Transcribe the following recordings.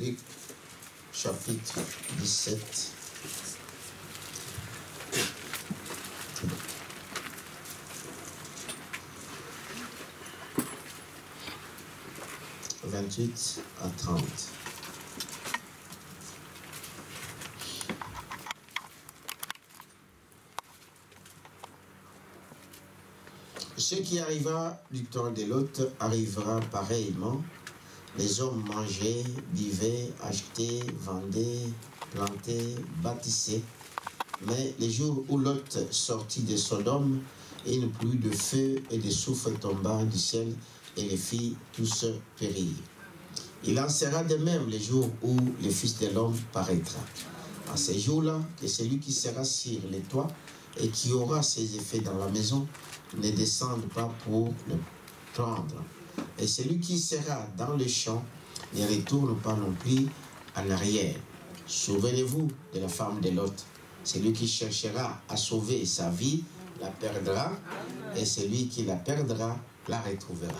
Luc, chapitre 17. « 28 à 30. Ce qui arriva du temps de Lot arrivera pareillement. Les hommes mangeaient, buvaient, achetaient, vendaient, plantaient, bâtissaient. Mais les jours où Lot sortit de Sodome, il ne plus de feu et de soufre tomba du ciel, et les filles tous périrent. Il en sera de même les jours où le Fils de l'homme paraîtra. En ces jours-là, que celui qui sera sur les toits et qui aura ses effets dans la maison ne descende pas pour le prendre. Et celui qui sera dans le champ ne retourne pas non plus en arrière. Souvenez-vous de la femme de Lot. Celui qui cherchera à sauver sa vie la perdra, et celui qui la perdra la retrouvera.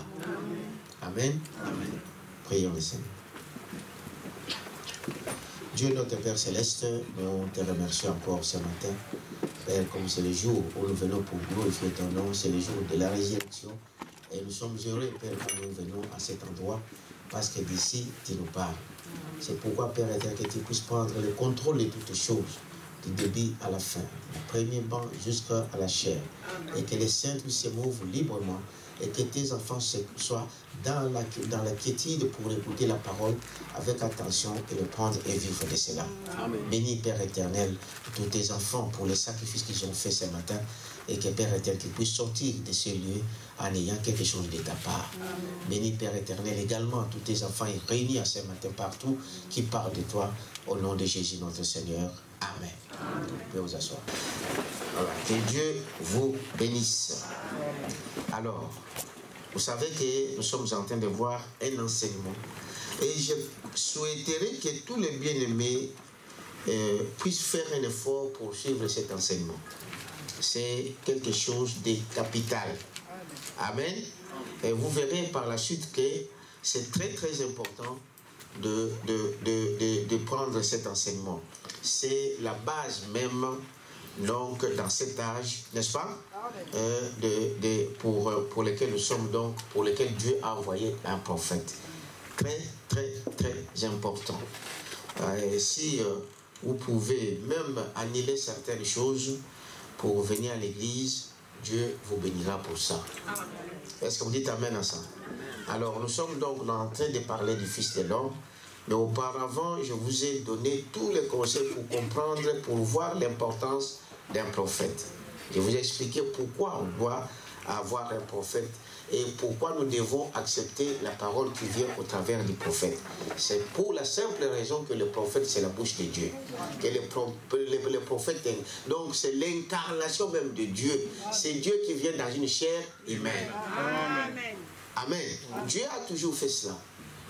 Amen. Amen. Prions le Seigneur. Dieu notre Père Céleste, nous te remercions encore ce matin. Père, comme c'est le jour où nous venons pour glorifier ton nom, c'est le jour de la résurrection. Et nous sommes heureux, Père, quand nous venons à cet endroit, parce que d'ici, tu nous parles. C'est pourquoi, Père éternel, que tu puisses prendre le contrôle de toutes choses, du début à la fin, du premier banc jusqu'à la chair, et que les saints se mouvent librement, et que tes enfants soient dans la quiétude pour écouter la parole avec attention et le prendre et vivre de cela. Amen. Bénis, Père éternel, tous tes enfants pour les sacrifices qu'ils ont fait ce matin, et que, Père éternel, qu'ils puissent sortir de ces lieux en ayant quelque chose de ta part. Amen. Bénis, Père éternel, également tous tes enfants réunis à ce matin partout, qui parlent de toi, au nom de Jésus notre Seigneur. Amen. Amen. Vous pouvez vous asseoir. Voilà. Que Dieu vous bénisse. Alors, vous savez que nous sommes en train de voir un enseignement. Et je souhaiterais que tous les bien-aimés puissent faire un effort pour suivre cet enseignement. C'est quelque chose de capital. Amen. Et vous verrez par la suite que c'est très très important de prendre cet enseignement. C'est la base même, donc, dans cet âge, n'est-ce pas, pour lesquels nous sommes, donc, pour lesquels Dieu a envoyé un prophète. Très, très, très important. Si vous pouvez même annuler certaines choses pour venir à l'église, Dieu vous bénira pour ça. Est-ce que vous dites amen à ça? Alors, nous sommes donc en train de parler du Fils de l'homme. Mais auparavant, je vous ai donné tous les conseils pour comprendre, pour voir l'importance d'un prophète. Je vous ai expliqué pourquoi on doit avoir un prophète et pourquoi nous devons accepter la parole qui vient au travers du prophète. C'est pour la simple raison que le prophète, c'est la bouche de Dieu. Que le prophète, donc c'est l'incarnation même de Dieu. C'est Dieu qui vient dans une chair humaine. Amen. Amen. Dieu a toujours fait cela.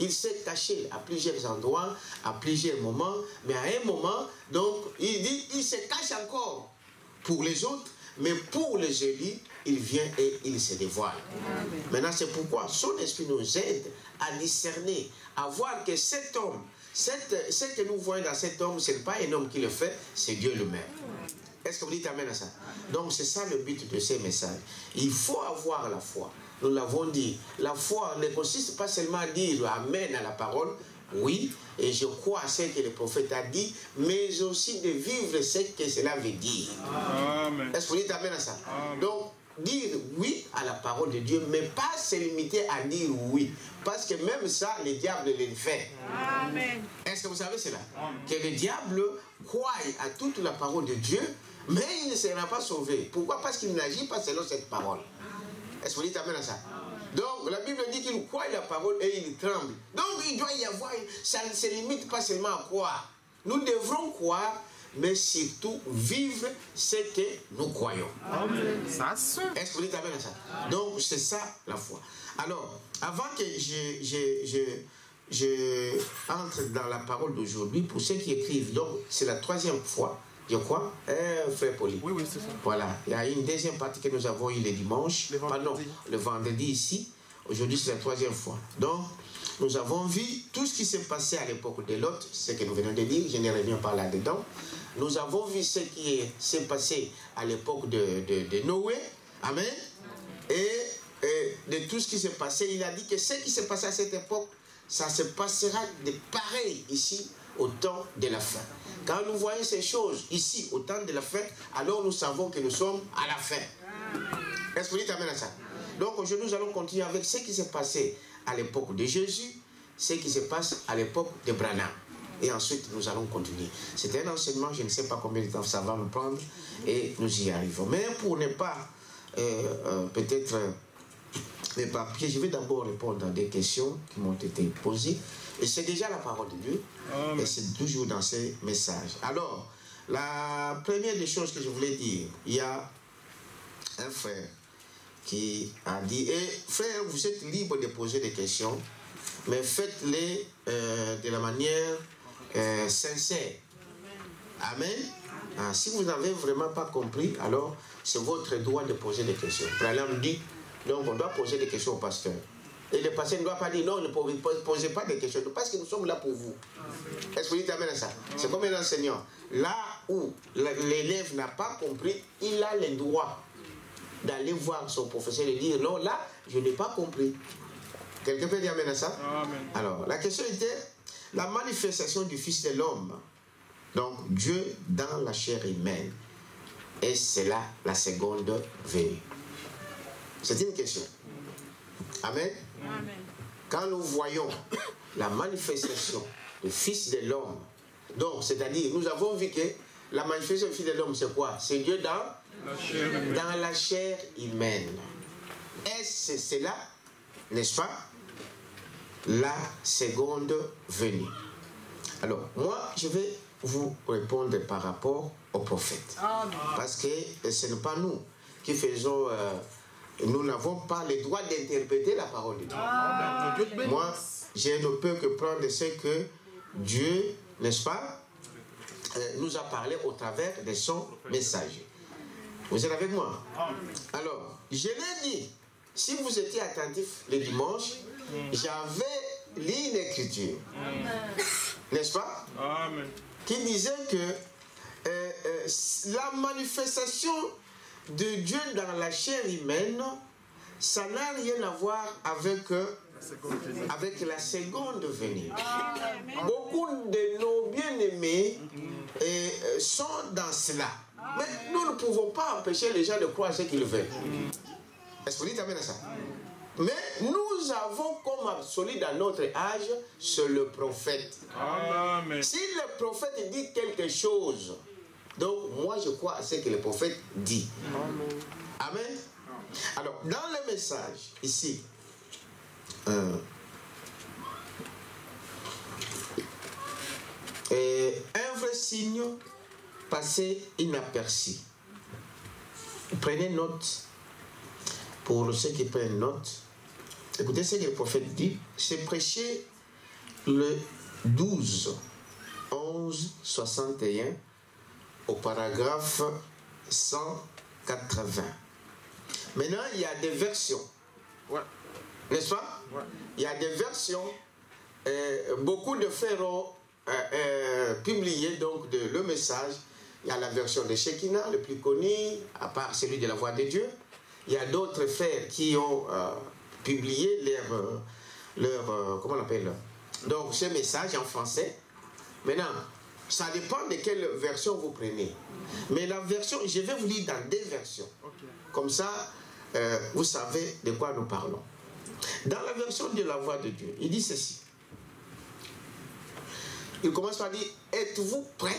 Il s'est caché à plusieurs endroits, à plusieurs moments, mais à un moment, donc, il dit, il se cache encore pour les autres, mais pour les élus, il vient et il se dévoile. Amen. Maintenant, c'est pourquoi son esprit nous aide à discerner, à voir que cet homme, ce que nous voyons dans cet homme, ce n'est pas un homme qui le fait, c'est Dieu lui-même. Est-ce que vous dites amen à ça? Donc c'est ça le but de ces messages. Il faut avoir la foi. Nous l'avons dit. La foi ne consiste pas seulement à dire amen à la parole. Oui, et je crois à ce que le prophète a dit, mais aussi de vivre ce que cela veut dire. Est-ce que vous dites amen à ça? Amen. Donc, dire oui à la parole de Dieu, mais pas se limiter à dire oui. Parce que même ça, le diable le fait. Amen. Est-ce que vous savez cela? Amen. Que le diable croit à toute la parole de Dieu, mais il ne sera pas sauvé. Pourquoi? Parce qu'il n'agit pas selon cette parole. Est-ce que vous dites amen à ça? Donc la Bible dit qu'il croit la parole et il tremble. Donc il doit y avoir, ça ne se limite pas seulement à croire. Nous devrons croire, mais surtout vivre ce que nous croyons. Amen. Est-ce que vous dites amen à ça? Donc c'est ça la foi. Alors, avant que je entre dans la parole d'aujourd'hui, pour ceux qui écrivent, donc c'est la 3e fois, je crois, frère Poli. Oui, oui, c'est ça. Voilà, il y a une deuxième partie que nous avons eu le dimanche, le vendredi ici. Aujourd'hui, c'est la 3e fois. Donc, Nous avons vu tout ce qui s'est passé à l'époque de Lot, ce que nous venons de dire, je ne reviens pas là-dedans. Nous avons vu ce qui s'est passé à l'époque de Noé. Amen. Et de tout ce qui s'est passé, il a dit que ce qui s'est passé à cette époque, ça se passera de pareil ici au temps de la fin. Quand nous voyons ces choses ici au temps de la fin, alors nous savons que nous sommes à la fin. Est-ce que vous t'amène à ça? Donc aujourd'hui nous allons continuer avec ce qui s'est passé à l'époque de Jésus, ce qui se passe à l'époque de Branham. Et ensuite nous allons continuer. C'est un enseignement, je ne sais pas combien de temps ça va nous prendre et nous y arrivons. Mais pour ne pas peut-être m'éparpiller, je vais d'abord répondre à des questions qui m'ont été posées. Et c'est déjà la parole de Dieu. Et c'est toujours dans ces messages. Alors, la première des choses que je voulais dire, il y a un frère qui a dit, frère, vous êtes libre de poser des questions, mais faites-les de la manière sincère. Amen. Si vous n'avez vraiment pas compris, alors c'est votre droit de poser des questions. Branham dit, donc on doit poser des questions au pasteur. Et le pasteur ne doit pas dire non, ne posez pas des questions, parce que nous sommes là pour vous. Est-ce que vous t'amène à ça? C'est comme un enseignant. Là où l'élève n'a pas compris, il a le droit d'aller voir son professeur et dire non, là, je n'ai pas compris. Quelqu'un peut dire amen à ça? Amen. Alors, la question était la manifestation du Fils de l'homme. Donc, Dieu dans la chair humaine. Et c'est là la seconde venue. C'est une question. Amen. Amen. Quand nous voyons la manifestation du Fils de l'homme, donc, c'est-à-dire, nous avons vu que la manifestation du Fils de l'homme, c'est quoi? C'est Dieu dans la chair humaine. Et c'est cela, n'est-ce pas, la seconde venue. Alors, moi, je vais vous répondre par rapport au prophète. Parce que ce n'est pas nous qui faisons... nous n'avons pas le droit d'interpréter la parole de Dieu. Moi, je ne peux que prendre ce que Dieu, n'est-ce pas, nous a parlé au travers de son message. Vous êtes avec moi? Alors, je l'ai dit, si vous étiez attentif le dimanche, j'avais lu une écriture, n'est-ce pas, qui disait que la manifestation de Dieu dans la chair humaine, ça n'a rien à voir avec la seconde venue. Beaucoup de nos bien-aimés sont dans cela. Mais nous ne pouvons pas empêcher les gens de croire ce qu'ils veulent. Est-ce que vous dites amen à ça? Mais nous avons comme absolu dans notre âge, c'est le prophète. Amen. Si le prophète dit quelque chose, donc moi je crois à ce que le prophète dit. Amen. Alors, dans le message, ici, un vrai signe passé inaperçu. Prenez note, pour ceux qui prennent note, écoutez ce que le prophète dit, c'est prêché le 12, 11, 61, au paragraphe 180. Maintenant, il y a des versions. N'est-ce pas? Il y a des versions. Beaucoup de frères ont publié donc le message. Il y a la version de Shekinah, le plus connu, à part celui de la voix de Dieu. Il y a d'autres frères qui ont publié comment on appelle, donc ce message en français. Maintenant, ça dépend de quelle version vous prenez. Mais la version, je vais vous lire dans des versions. Comme ça, vous savez de quoi nous parlons. Dans la version de la voix de Dieu, il dit ceci. Il commence par dire, êtes-vous prêts?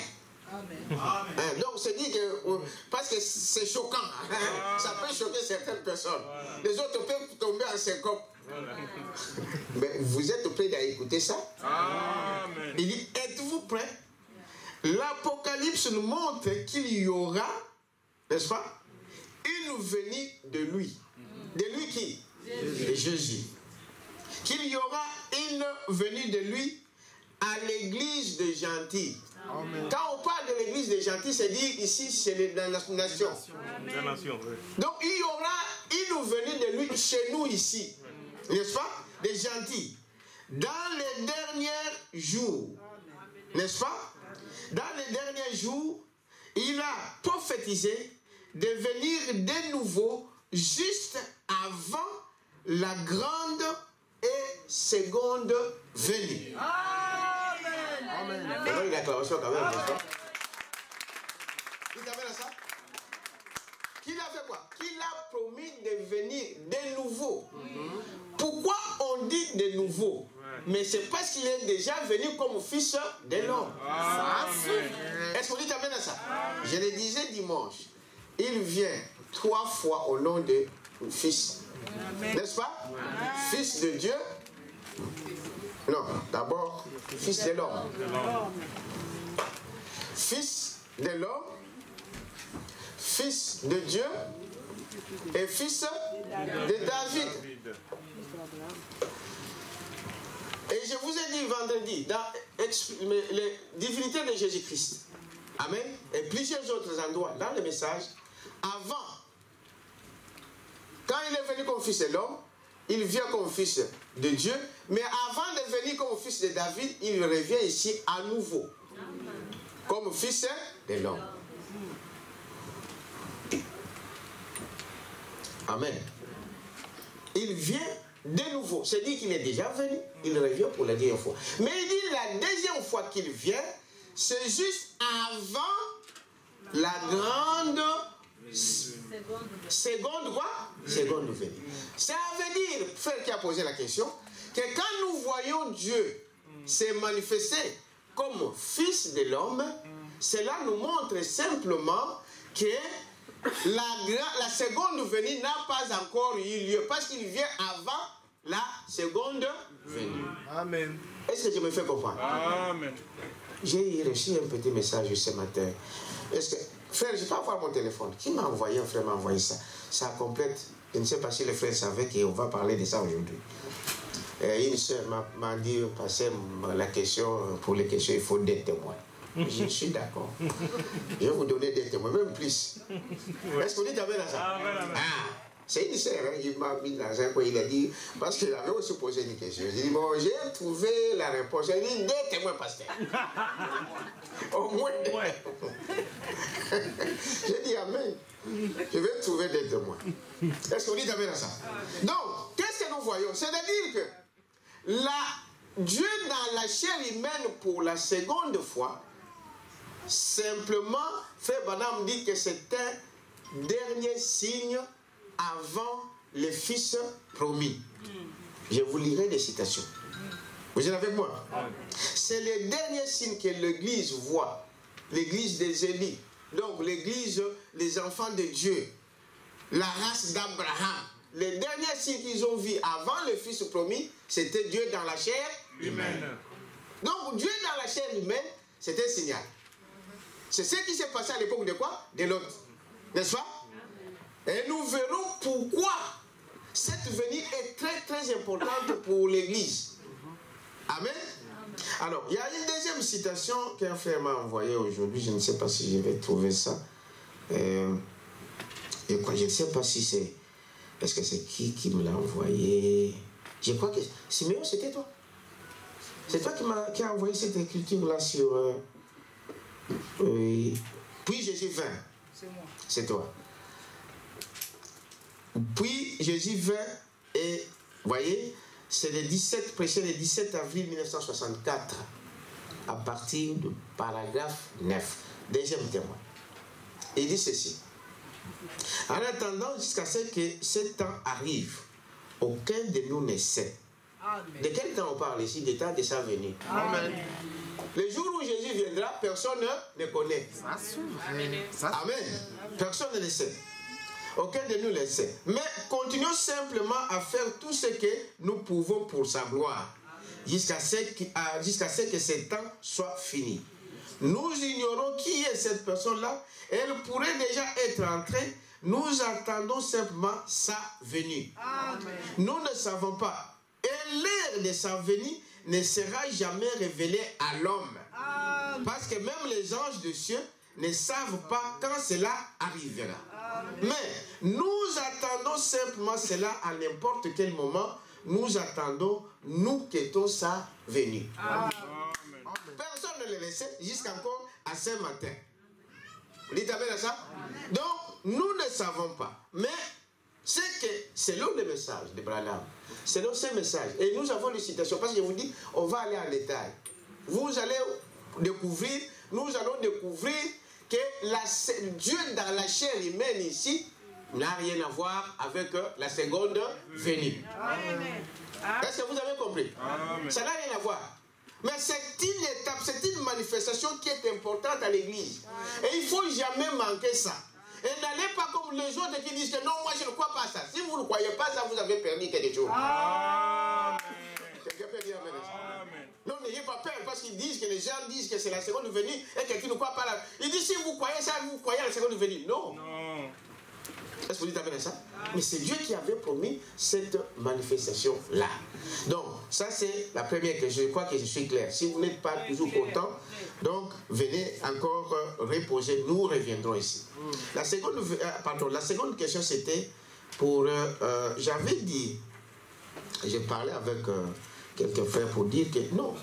Amen. Donc c'est dit que, parce que c'est choquant, ça peut choquer certaines personnes. Les autres peuvent tomber en syncope. Mais vous êtes prêts à écouter ça? Amen. Il dit, êtes-vous prêts? L'Apocalypse nous montre qu'il y aura, n'est-ce pas, une venue de lui. De lui qui? De Jésus. Qu'il y aura une venue de lui à l'église des gentils. Amen. Quand on parle de l'église des gentils, c'est dire ici, c'est la nation. Donc il y aura une venue de lui chez nous ici. N'est-ce pas? Des gentils. dans les derniers jours, n'est-ce pas? Dans les derniers jours, il a prophétisé de venir de nouveau juste avant la grande et seconde venue. Amen. Amen. Une acclamation quand même, n'est-ce pas? Il t'amène à ça? Qu'il a fait quoi? Qu'il a promis de venir de nouveau. Pourquoi on dit de nouveau? Mais c'est parce qu'il est déjà venu comme fils de l'homme. Est-ce qu'on dit t'amène à ça? Je le disais dimanche. Il vient 3 fois au nom de fils. N'est-ce pas? Fils de Dieu. Non, d'abord, fils de l'homme. Fils de l'homme, fils de Dieu et fils de David. Et je vous ai dit vendredi, dans les divinités de Jésus-Christ, amen, et plusieurs autres endroits dans le message, avant, quand il est venu comme fils de l'homme, il vient comme fils de Dieu, mais avant de venir comme fils de David, il revient ici à nouveau, comme fils de l'homme. Amen. Il vient de nouveau. C'est dit qu'il est déjà venu, il revient pour la deuxième fois. Mais il dit la deuxième fois qu'il vient, c'est juste avant la grande seconde quoi? Seconde venue. Ça veut dire, frère qui a posé la question, que quand nous voyons Dieu se manifester comme fils de l'homme, cela nous montre simplement que la seconde venue n'a pas encore eu lieu parce qu'il vient avant la seconde venue. Amen. Est-ce que je me fais comprendre? Amen. J'ai reçu un petit message ce matin. Est-ce que, frère, je peux avoir mon téléphone? Qui m'a envoyé? Un frère m'a envoyé ça. Ça complète. Je ne sais pas si le frère savait qu'on va parler de ça aujourd'hui. Une soeur m'a dit, passer la question, pour les questions, il faut des témoins. Je suis d'accord. Je vais vous donner des témoins, même plus. Est-ce qu'on est d'accord à ça? C'est une sœur, hein, il m'a mis dans un coin, il a dit, parce qu'il avait aussi posé une question. J'ai dit, bon, j'ai trouvé la réponse. Il a dit, des témoins, pasteur. Au moins. J'ai dit, amen. Je vais trouver des témoins. Est-ce qu'on dit amen à ça? Donc, qu'est-ce que nous voyons? C'est-à-dire que Dieu dans la chair humaine pour la seconde fois, simplement, Frère Branham dit que c'est un dernier signe avant le Fils promis. Je vous lirai des citations. Vous êtes avec moi? C'est le dernier signe que l'Église voit. L'Église des Élis. Donc l'Église, les enfants de Dieu. La race d'Abraham. Le dernier signe qu'ils ont vu avant le Fils promis, c'était Dieu dans la chair humaine. Donc Dieu dans la chair humaine, c'est un signal. C'est ce qui s'est passé à l'époque de quoi? De Lot. N'est-ce pas? Et nous verrons pourquoi cette venue est très très importante pour l'Église. Amen. Alors, il y a une deuxième citation qu'un frère m'a envoyée aujourd'hui. Je ne sais pas si je vais trouver ça. Et quoi, je ne sais pas si c'est... Est-ce que c'est qui me l'a envoyé? Je crois que... Siméon, c'était toi. C'est toi qui a envoyé cette écriture-là sur... Puis Jésus vint. C'est moi. C'est toi. Puis Jésus vint et, vous voyez, c'est le 17, prêché le 17 avril 1964, à partir du paragraphe 9, deuxième témoin. Il dit ceci. En attendant jusqu'à ce que ce temps arrive, aucun de nous ne sait. Amen. De quel temps on parle ici? Des temps de sa venue. Amen. Le jour où Jésus viendra, personne ne connaît. Amen. Amen. Personne ne le sait. Aucun de nous le sait. Mais continuons simplement à faire tout ce que nous pouvons pour sa gloire, jusqu'à ce que ce temps soit fini. Nous ignorons qui est cette personne-là. Elle pourrait déjà être entrée. Nous attendons simplement sa venue. Amen. Nous ne savons pas. Et l'heure de sa venue ne sera jamais révélée à l'homme. Parce que même les anges de cieux ne savent pas quand cela arrivera. Amen. Mais nous attendons simplement cela à n'importe quel moment, nous attendons, nous qui étions sa venue. Amen. Personne ne le laissait jusqu'encore à ce matin. Vous dites amen à ça? Donc, nous ne savons pas. Mais c'est que, selon le message de Branham, selon ce message, et nous avons des citations, parce que je vous dis, on va aller en détail. Vous allez découvrir, nous allons découvrir que Dieu dans la chair humaine ici n'a rien à voir avec la seconde venue. Est-ce que vous avez compris? Amen. Ça n'a rien à voir. Mais c'est une étape, c'est une manifestation qui est importante à l'église. Et il ne faut jamais manquer ça. Et n'allez pas comme les autres qui disent que non, moi je ne crois pas à ça. Si vous ne croyez pas ça, vous avez perdu quelque chose. Amen. Quelqu'un peut dire amen. Amen. Non, n'ayez pas peur parce qu'ils disent que les gens disent que c'est la seconde venue et quelqu'un ne croit pas là. Il dit si vous croyez ça, vous croyez à la seconde venue. Non. Non. Est-ce que vous dites amen à ça? Mais c'est Dieu qui avait promis cette manifestation-là. Donc, ça c'est la première que je crois que je suis clair. Si vous n'êtes pas toujours content, donc venez encore reposer. Nous reviendrons ici. La seconde question c'était pour... j'avais dit, j'ai parlé avec quelques frères pour dire que non.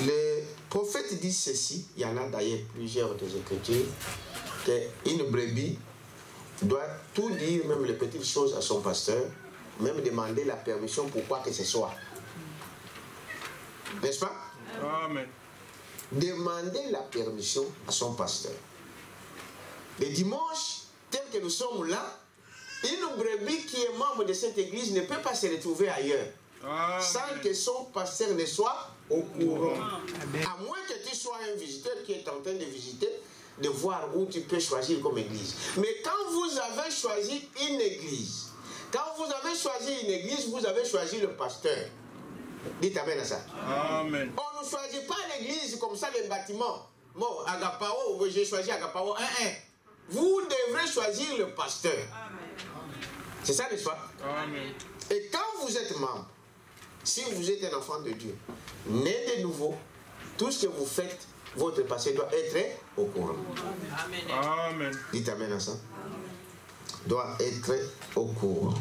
Les prophètes disent ceci, il y en a d'ailleurs plusieurs des Écritures, qu'une brebis doit tout dire, même les petites choses à son pasteur, même demander la permission pour quoi que ce soit. N'est-ce pas? Amen. Demander la permission à son pasteur. Le dimanche, tel que nous sommes là, une brebis qui est membre de cette église ne peut pas se retrouver ailleurs. Amen. Sans que son pasteur ne soit au courant. Amen. À moins que tu sois un visiteur qui est en train de visiter, de voir où tu peux choisir comme église. Mais quand vous avez choisi une église, vous avez choisi le pasteur. Dites amen à ça. Amen. On ne choisit pas l'église comme ça, les bâtiments. Bon, Agapao, j'ai choisi Agapao. Vous devrez choisir le pasteur. C'est ça, n'est-ce pas? Amen. Et quand vous êtes membre, si vous êtes un enfant de Dieu, né de nouveau, tout ce que vous faites, votre passé doit être au courant. Amen. Amen. Dites amen à ça. Doit être au courant.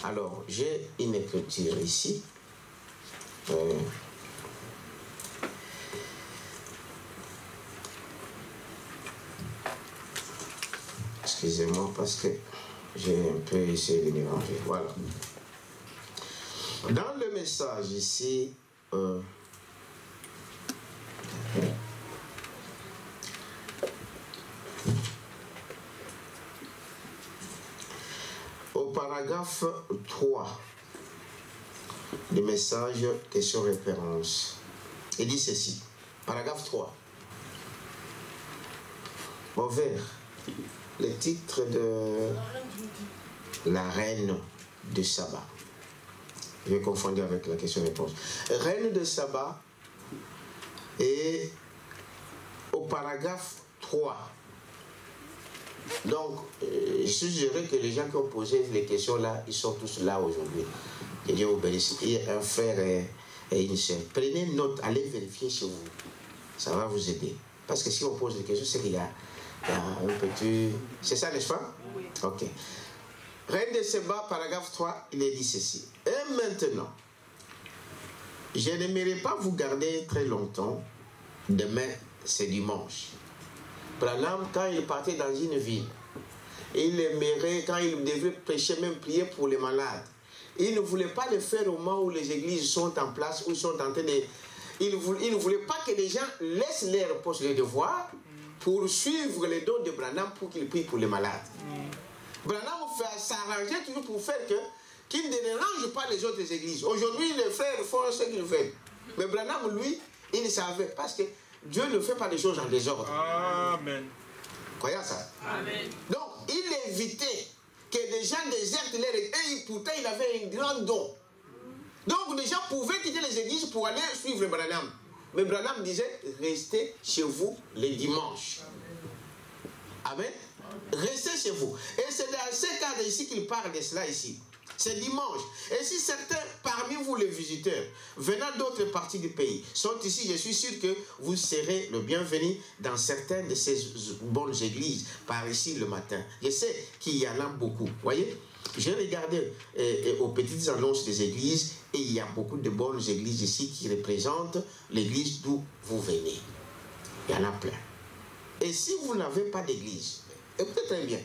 Alors, j'ai une écriture ici. Excusez-moi parce que j'ai un peu essayé de mélanger. Voilà. Dans le message ici, au paragraphe 3 du message question-référence, il dit ceci. Paragraphe 3. Au vert, le titre de la reine de Saba. Je vais confondre avec la question-réponse. Reine de Saba, et au paragraphe 3. Donc, je suggérerais que les gens qui ont posé les questions là, ils sont tous là aujourd'hui. Que Dieu vous bénisse. Il y a un frère et une sœur. Prenez note, allez vérifier chez vous. Ça va vous aider. Parce que si on pose des questions, c'est qu'il y a un petit... C'est ça, n'est-ce pas? Oui. Ok. Reine de Saba, paragraphe 3, il est dit ceci. Et maintenant, je n'aimerais pas vous garder très longtemps. Demain, c'est dimanche. Branham, quand il partait dans une ville, il aimerait, quand il devait prêcher, même prier pour les malades, il ne voulait pas le faire au moment où les églises sont en place, où ils sont en train de... Il ne voulait pas que les gens laissent leur poste de devoir pour suivre les dons de Branham pour qu'ils prient pour les malades. Branham s'arrangeait toujours pour faire qu'il ne dérange pas les autres églises. Aujourd'hui, les frères font ce qu'ils veulent. Mais Branham, lui, il ne savait parce que Dieu ne fait pas les choses en désordre. Amen. Croyez à ça. Amen. Donc, il évitait que les gens désertent leur église. Et pourtant, il avait un grand don. Donc, les gens pouvaient quitter les églises pour aller suivre Branham. Mais Branham disait, restez chez vous les dimanches. Amen. Restez chez vous. Et c'est dans ce cadre ici qu'il parle de cela ici. C'est dimanche. Et si certains parmi vous, les visiteurs, venant d'autres parties du pays, sont ici, je suis sûr que vous serez le bienvenu dans certaines de ces bonnes églises, par ici le matin. Je sais qu'il y en a beaucoup. Voyez? J'ai regardé aux petites annonces des églises et il y a beaucoup de bonnes églises ici qui représentent l'église d'où vous venez. Il y en a plein. Et si vous n'avez pas d'église, écoutez très bien,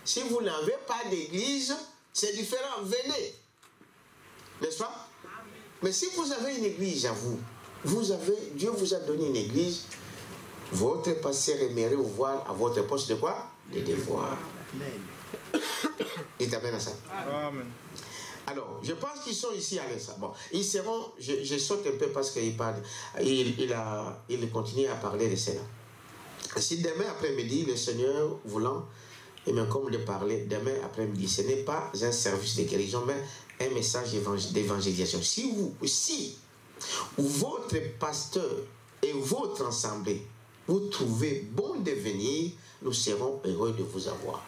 si vous n'avez pas d'église, c'est différent, venez. N'est-ce pas? Mais si vous avez une église à vous, Dieu vous a donné une église, votre pasteur aimerait vous voir à votre poste de quoi? De devoir. Il t'amène à ça. Amen. Alors, je pense qu'ils sont ici à l'instant. Bon, ils seront, je saute un peu parce qu'il parle, il continue à parler de cela. Si demain après-midi, le Seigneur voulant, et même comme de parler, demain après-midi, ce n'est pas un service de guérison, mais un message d'évangélisation. Si votre pasteur et votre assemblée, vous trouvez bon de venir, nous serons heureux de vous avoir.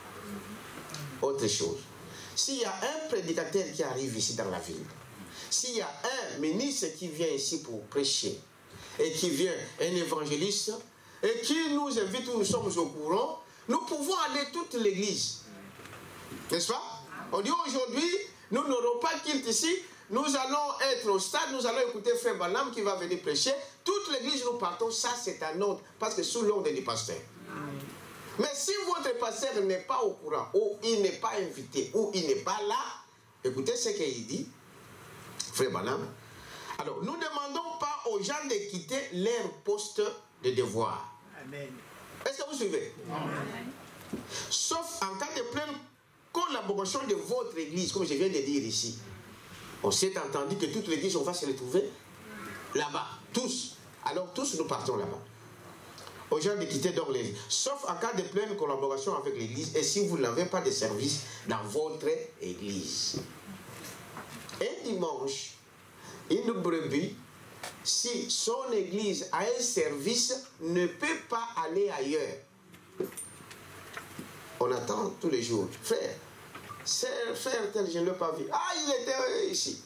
Autre chose, s'il y a un prédicateur qui arrive ici dans la ville, s'il y a un ministre qui vient ici pour prêcher, et qui vient, un évangéliste, et qui nous invite, nous sommes au courant, nous pouvons aller toute l'église. N'est-ce pas? On dit aujourd'hui, nous n'aurons pas culte ici, nous allons être au stade, nous allons écouter Frère Branham qui va venir prêcher. Toute l'église, nous partons, ça c'est un ordre, parce que sous l'ordre du pasteur. Mais si votre pasteur n'est pas au courant, ou il n'est pas invité, ou il n'est pas là, écoutez ce qu'il dit, Frère Branham. Alors, nous ne demandons pas aux gens de quitter leur poste de devoir. Amen. Est-ce que vous suivez? Amen. Sauf en cas de pleine collaboration de votre église, comme je viens de dire ici. On s'est entendu que toute l'église, on va se retrouver là-bas, tous. Alors tous, nous partons là-bas. Aux gens de quitter donc l'église. Sauf en cas de pleine collaboration avec l'église et si vous n'avez pas de service dans votre église. Un dimanche, une brebis, si son église a un service, ne peut pas aller ailleurs. On attend tous les jours. Frère tel, je ne l'ai pas vu. Ah, il était ici.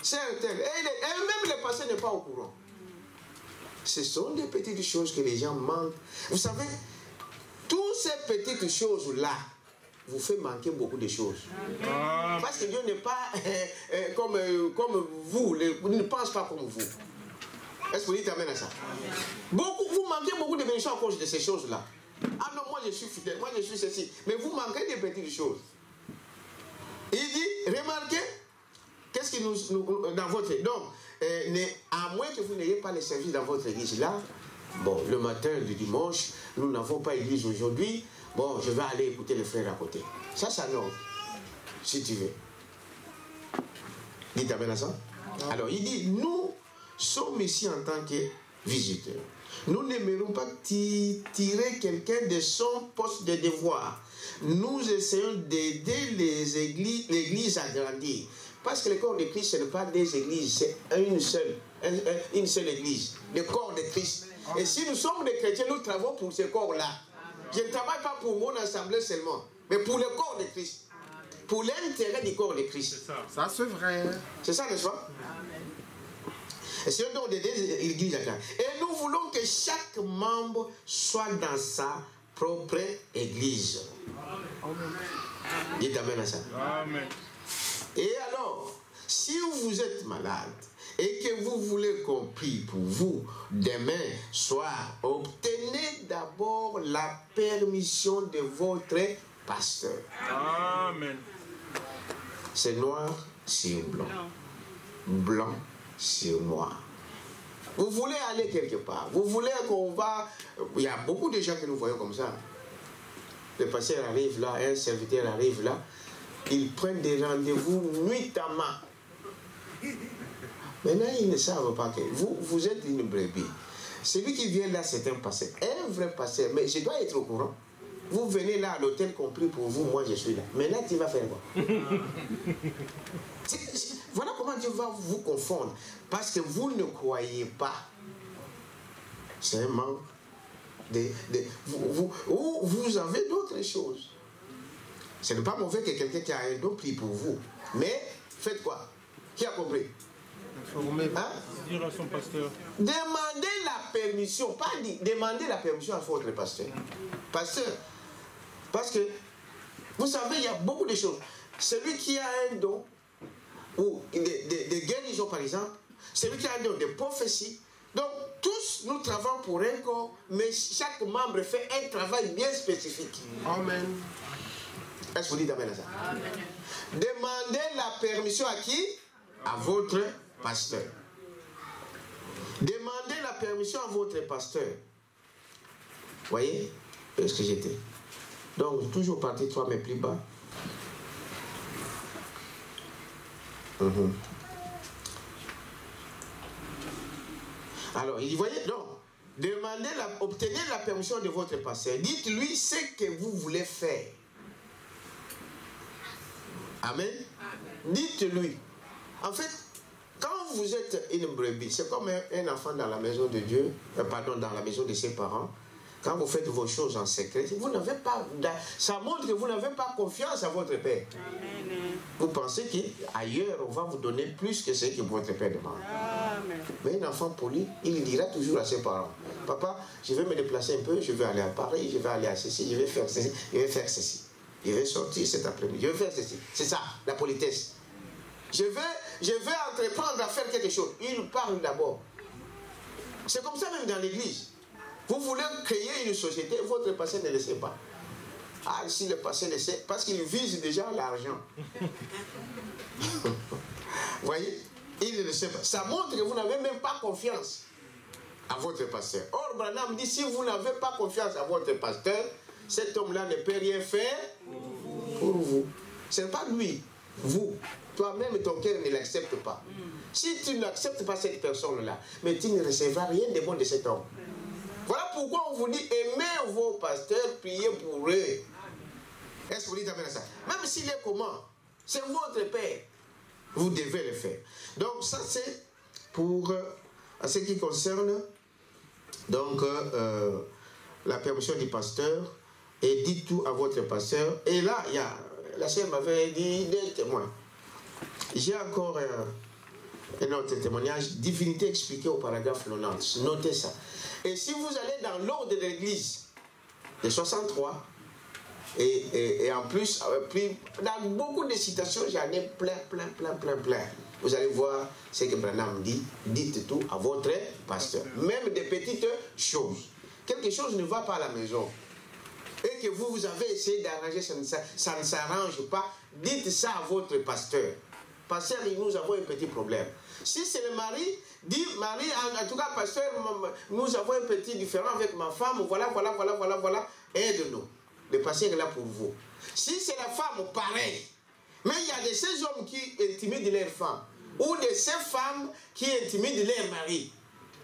Frère tel. Et même le pasteur n'est pas au courant. Ce sont des petites choses que les gens manquent. Vous savez, toutes ces petites choses-là vous fait manquer beaucoup de choses. Parce que Dieu n'est pas comme vous, il ne pense pas comme vous. Est-ce que vous dites amen à ça? Vous manquez beaucoup de bénédictions à cause de ces choses-là. Ah non, moi je suis fidèle, moi je suis ceci. Mais vous manquez des petites choses. Il dit, remarquez, qu'est-ce qui nous dans votre... Donc, à moins que vous n'ayez pas les services dans votre église là, bon, le matin, le dimanche, nous n'avons pas église aujourd'hui, bon, je vais aller écouter les frères à côté. Ça non, si tu veux. Dites amen à ça. Alors, il dit, nous sommes ici en tant que visiteurs. Nous n'aimerons pas tirer quelqu'un de son poste de devoir. Nous essayons d'aider l'église à grandir. Parce que le corps de Christ, ce n'est pas des églises, c'est une seule église, le corps de Christ. Et si nous sommes des chrétiens, nous travaillons pour ce corps-là. Je ne travaille pas pour mon assemblée seulement, mais pour le corps de Christ. Pour l'intérêt du corps de Christ. Ça, c'est vrai. C'est ça, n'est-ce pas? Et c'est donc d'aider l'église à grandir. Et nous voulons que chaque membre soit dans sa propre église. Dites amen à ça. Amen. Et alors, si vous êtes malade et que vous voulez qu'on prie pour vous demain soir, obtenez d'abord la permission de votre pasteur. Amen. C'est noir sur blanc. Blanc sur noir. Vous voulez aller quelque part. Vous voulez qu'on va... Il y a beaucoup de gens que nous voyons comme ça. Le pasteur arrive là, un serviteur arrive là. Ils prennent des rendez-vous nuitamment. Maintenant, ils ne savent pas que vous êtes une brebis. Celui qui vient là, c'est un pasteur. Un vrai pasteur. Mais je dois être au courant. Vous venez là à l'hôtel compris pour vous, moi je suis là. Maintenant, tu vas faire quoi? Voilà comment Dieu va vous confondre. Parce que vous ne croyez pas. C'est un manque. Vous avez d'autres choses. Ce n'est pas mauvais que quelqu'un qui a un don prie pour vous. Mais faites quoi? Qui a compris? Hein? Dire à son pasteur. Demandez la permission. Pas dire, demandez la permission à votre pasteur. Pasteur. Parce que, vous savez, il y a beaucoup de choses. celui qui a un don, ou des guérisons par exemple, celui qui a un don de prophétie. Donc tous nous travaillons pour un corps, mais chaque membre fait un travail bien spécifique. Amen. Est-ce que vous dites amen à ça? Amen. Demandez la permission à qui? À votre pasteur. Demandez la permission à votre pasteur. Voyez? Est-ce que j'étais? Donc, toujours partie 3, mais plus bas. Alors, il dit, voyez, donc, obtenez la permission de votre pasteur. Dites-lui ce que vous voulez faire. Amen. Dites-lui. En fait, quand vous êtes une brebis, c'est comme un enfant dans la maison de Dieu, pardon, dans la maison de ses parents. Quand vous faites vos choses en secret, vous n'avez pas, ça montre que vous n'avez pas confiance à votre Père. Amen. Vous pensez qu'ailleurs, on va vous donner plus que ce que votre Père demande. Amen. Mais un enfant poli, il dira toujours à ses parents, papa, je vais me déplacer un peu, je vais aller à Paris, je vais aller à ceci, je vais faire ceci, je vais faire ceci. Je vais sortir cet après-midi, je vais faire ceci. C'est ça, la politesse. Je vais entreprendre à faire quelque chose. Il parle d'abord. C'est comme ça même dans l'église. Vous voulez créer une société, votre pasteur ne le sait pas. Ah, si le pasteur le sait, parce qu'il vise déjà l'argent. Vous voyez? Il ne le sait pas. Ça montre que vous n'avez même pas confiance à votre pasteur. Or, Branham dit, si vous n'avez pas confiance à votre pasteur, cet homme-là ne peut rien faire pour vous. Ce n'est pas lui, vous. Toi-même, ton cœur ne l'accepte pas. Si tu n'acceptes pas cette personne-là, mais tu ne recevras rien de bon de cet homme. Voilà pourquoi on vous dit, aimez vos pasteurs, priez pour eux. Est-ce que vous dites amen à ça? Même s'il est comment? C'est votre Père. Vous devez le faire. Donc ça c'est pour ce qui concerne donc la permission du pasteur. Et dites tout à votre pasteur. Et là, il y a, la sœur m'avait dit des témoins. J'ai encore un autre témoignage, divinité expliquée au paragraphe 90. Notez ça. Et si vous allez dans l'ordre de l'église de 63, et en plus, dans beaucoup de citations, j'en ai plein. Vous allez voir ce que Branham dit. Dites tout à votre pasteur. Même des petites choses. Quelque chose ne va pas à la maison. Et que vous avez essayé d'arranger, ça ne s'arrange pas. Dites ça à votre pasteur. Pasteur, nous avons un petit problème. Si c'est le mari, dit Marie, en tout cas, pasteur, nous avons un petit différend avec ma femme, voilà, aide-nous. Le pasteur est là pour vous. Si c'est la femme, pareil. Mais il y a de ces hommes qui intimident leurs femmes, ou de ces femmes qui intimident leur mari,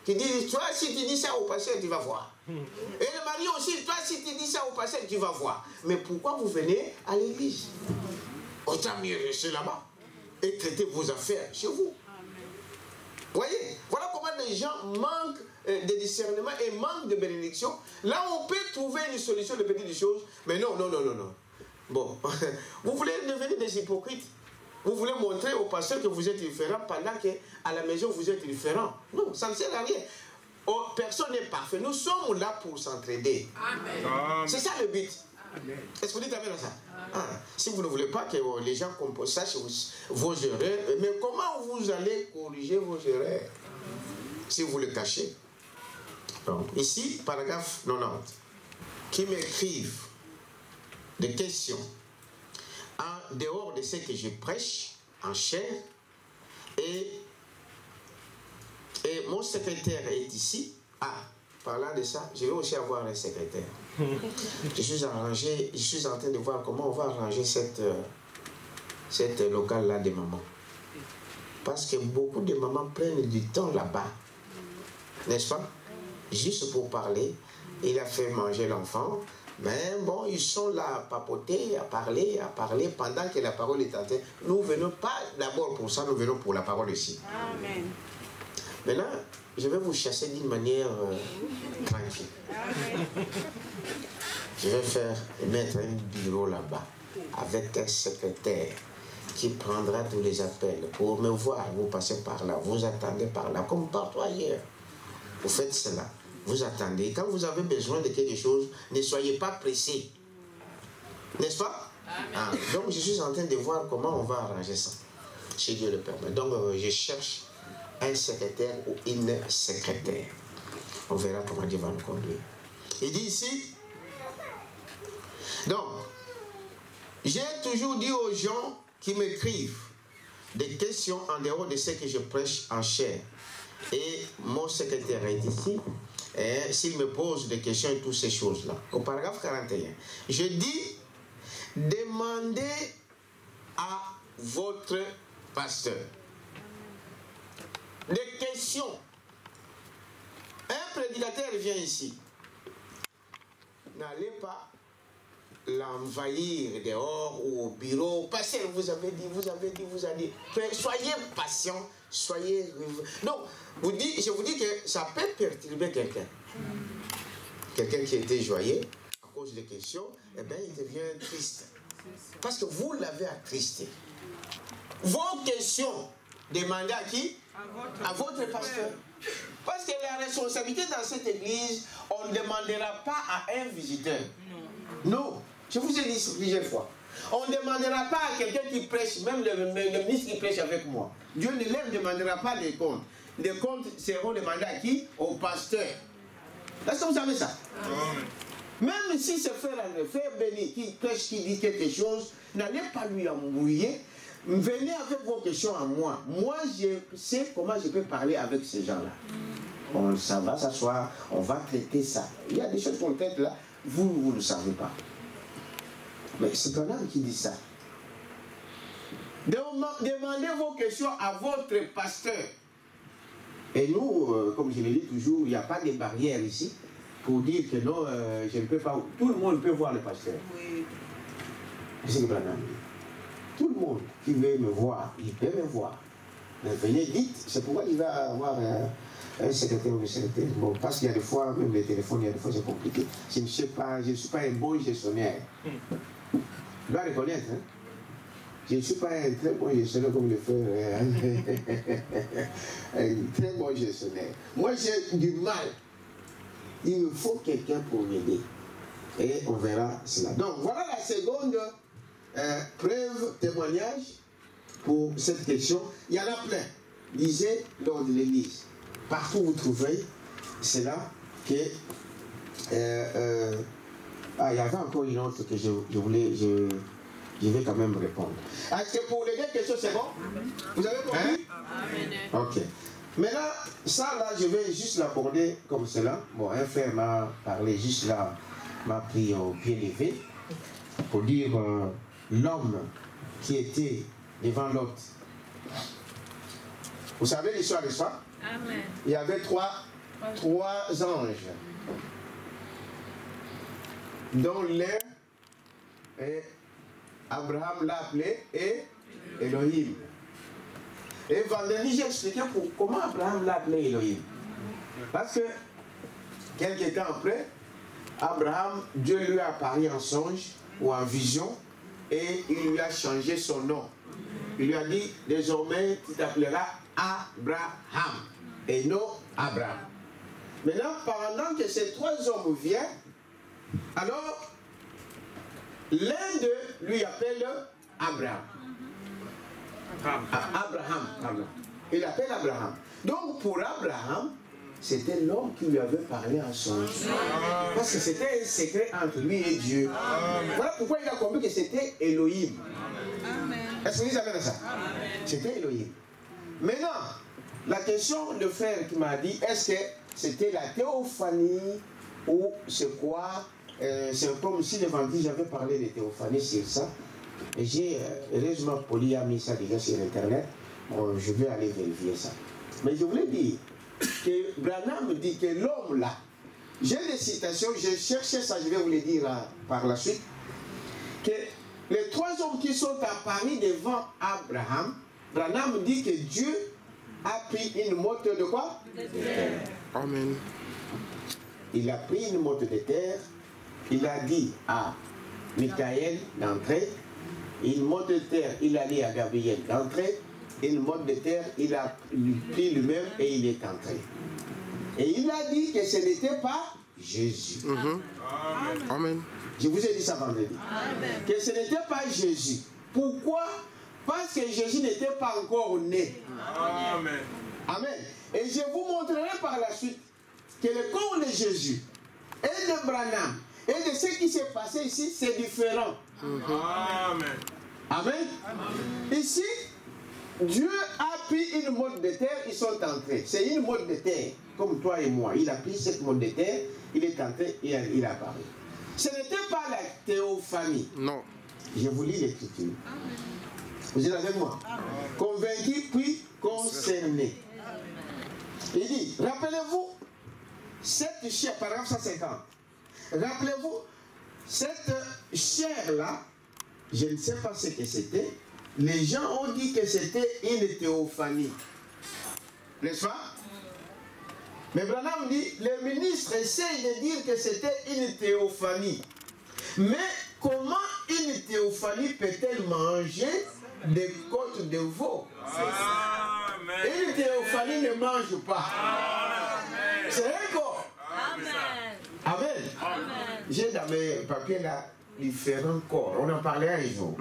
qui disent, toi, si tu dis ça au pasteur, tu vas voir. Et le mari aussi, toi, si tu dis ça au pasteur, tu vas voir. Mais pourquoi vous venez à l'église? Autant mieux rester là-bas et traiter vos affaires chez vous. Voyez, voilà comment les gens manquent de discernement et manquent de bénédiction. Là, on peut trouver une solution de petites choses, mais non. Bon, vous voulez devenir des hypocrites. Vous voulez montrer au pasteur que vous êtes différent pendant qu'à la maison vous êtes différent. Non, ça ne sert à rien. Oh, personne n'est parfait. Nous sommes là pour s'entraider. C'est ça le but. Est-ce que vous dites amen à ça? Si vous ne voulez pas que les gens sachent vos erreurs, mais comment vous allez corriger vos erreurs si vous le cachez? Donc, ici, paragraphe 90, qui m'écrivent des questions en dehors de ce que je prêche en chair, et mon secrétaire est ici. Parlant de ça, je vais aussi avoir un secrétaire. Je suis en train de voir comment on va arranger cette locale-là des mamans. Parce que beaucoup de mamans prennent du temps là-bas. N'est-ce pas? Juste pour parler. Il a fait manger l'enfant. Mais bon, ils sont là à papoter, à parler, pendant que la parole est en train. Nous ne venons pas d'abord pour ça, nous venons pour la parole ici. Amen. Maintenant, je vais vous chasser d'une manière tranquille. Je vais mettre un bureau là-bas avec un secrétaire qui prendra tous les appels pour me voir. Vous passez par là, vous attendez par là, comme partout ailleurs. Vous faites cela, vous attendez. Quand vous avez besoin de quelque chose, ne soyez pas pressés. N'est-ce pas? Ah, donc je suis en train de voir comment on va arranger ça, si Dieu le permet. Donc je cherche un secrétaire ou une secrétaire. On verra comment Dieu va nous conduire. Il dit ici, donc, j'ai toujours dit aux gens qui m'écrivent des questions en dehors de ce que je prêche en chair. Et mon secrétaire est ici. Et s'il me pose des questions et toutes ces choses-là. Au paragraphe 41, je dis, demandez à votre pasteur des questions. Un prédicateur vient ici. N'allez pas l'envahir dehors ou au bureau. Pasteur, vous avez dit. Soyez patient, soyez... Donc, je vous dis que ça peut perturber quelqu'un. Quelqu'un qui était joyeux à cause des questions, eh bien, il devient triste. Parce que vous l'avez attristé. Vos questions, demandez à qui? À votre pasteur. Parce que la responsabilité dans cette église, on ne demandera pas à un visiteur. Non. Je vous ai dit plusieurs fois. On ne demandera pas à quelqu'un qui prêche, même le ministre qui prêche avec moi. Dieu ne leur demandera pas les comptes. Les comptes seront demandés à qui? Au pasteur. Est-ce que vous savez ça? Même si ce frère béni qui prêche, qui dit quelque chose, n'allez pas lui embrouiller. Venez avec vos questions à moi. Moi, je sais comment je peux parler avec ces gens-là. Ça va s'asseoir, on va traiter ça. Il y a des choses qu'on traite là, vous ne le savez pas. Mais c'est un homme qui dit ça. Demandez vos questions à votre pasteur. Et nous, comme je le dis toujours, il n'y a pas de barrière ici pour dire que non, je ne peux pas. Tout le monde peut voir le pasteur. Oui. C'est ce que Branham dit. Tout le monde qui veut me voir, il peut me voir. Mais venez, dites, c'est pourquoi il va avoir un secrétaire ou une secrétaire. Bon, parce qu'il y a des fois, même les téléphones, il y a des fois c'est compliqué. Je ne suis pas un bon gestionnaire. Je dois reconnaître, hein. Je ne suis pas un très bon gestionnaire comme le frère. Un très bon gestionnaire. Moi, j'ai du mal. Il me faut quelqu'un pour m'aider. Et on verra cela. Donc, voilà la seconde preuve, témoignage pour cette question. Il y en a plein. Lisez lors de l'église. Partout où vous trouverez, c'est là que... il y avait encore une autre que je vais quand même répondre. Est-ce que pour les deux questions, c'est bon? Vous avez compris? Ok. Maintenant, ça là, je vais juste l'aborder comme cela. Bon, un frère m'a parlé juste là, m'a pris au pied levé pour dire l'homme qui était devant Lot. Vous savez l'histoire de ça? Amen. Il y avait trois anges, dont l'un, Abraham l'a appelé Elohim. Et vendredi, j'ai expliqué comment Abraham l'a appelé Elohim. Parce que, quelques temps après, Abraham, Dieu lui a apparu en songe ou en vision et il lui a changé son nom. Il lui a dit, désormais, tu t'appelleras Abraham et non Abraham. Maintenant, pendant que ces trois hommes viennent, alors, l'un d'eux lui appelle Abraham. Abraham, pardon. Il appelle Abraham. Donc, pour Abraham, c'était l'homme qui lui avait parlé en songe. Parce que c'était un secret entre lui et Dieu. Voilà pourquoi il a compris que c'était Elohim. Est-ce que vous savez ça? C'était Elohim. Maintenant, la question, le frère qui m'a dit, est-ce que c'était la théophanie ou c'est quoi? C'est comme si le vendredi j'avais parlé de théophanie sur ça. Et j'ai, heureusement, Poli a mis ça déjà sur Internet. Bon, je vais aller vérifier ça. Mais je voulais dire que Branham dit que l'homme là, j'ai des citations, j'ai cherché ça, je vais vous le dire par la suite, que les trois hommes qui sont apparus devant Abraham, Branham dit que Dieu a pris une motte de quoi? De terre. Amen. Il a pris une motte de terre, il a dit à Michael d'entrer, une motte de terre, il a dit à Gabriel d'entrer, une motte de terre, il a pris lui-même et il est entré. Et il a dit que ce n'était pas Jésus. Amen. Je vous ai dit ça vendredi. Amen. Que ce n'était pas Jésus. Pourquoi? Parce que Jésus n'était pas encore né. Amen. Amen. Et je vous montrerai par la suite que le corps de Jésus et de Branham et de ce qui s'est passé ici, c'est différent. Amen. Amen. Amen. Ici, Dieu a pris une mode de terre, ils sont entrés. C'est une mode de terre, comme toi et moi. Il a pris cette mode de terre, il est entré et il a apparu. Ce n'était pas la théophanie. Non. Je vous lis l'écriture. Vous êtes avec moi? Amen. Convaincu puis concerné. Il dit, rappelez-vous, cette chair, paragraphe 150. Rappelez-vous, cette chair-là, je ne sais pas ce que c'était. Les gens ont dit que c'était une théophanie. N'est-ce pas? Mais Branham dit, le ministre essaye de dire que c'était une théophanie. Mais comment une théophanie peut-elle manger des côtes de veau? Une théophanie ne mange pas. C'est un corps. Amen. Amen. Amen. J'ai dans mes papiers là différents corps. On en parlait un jour.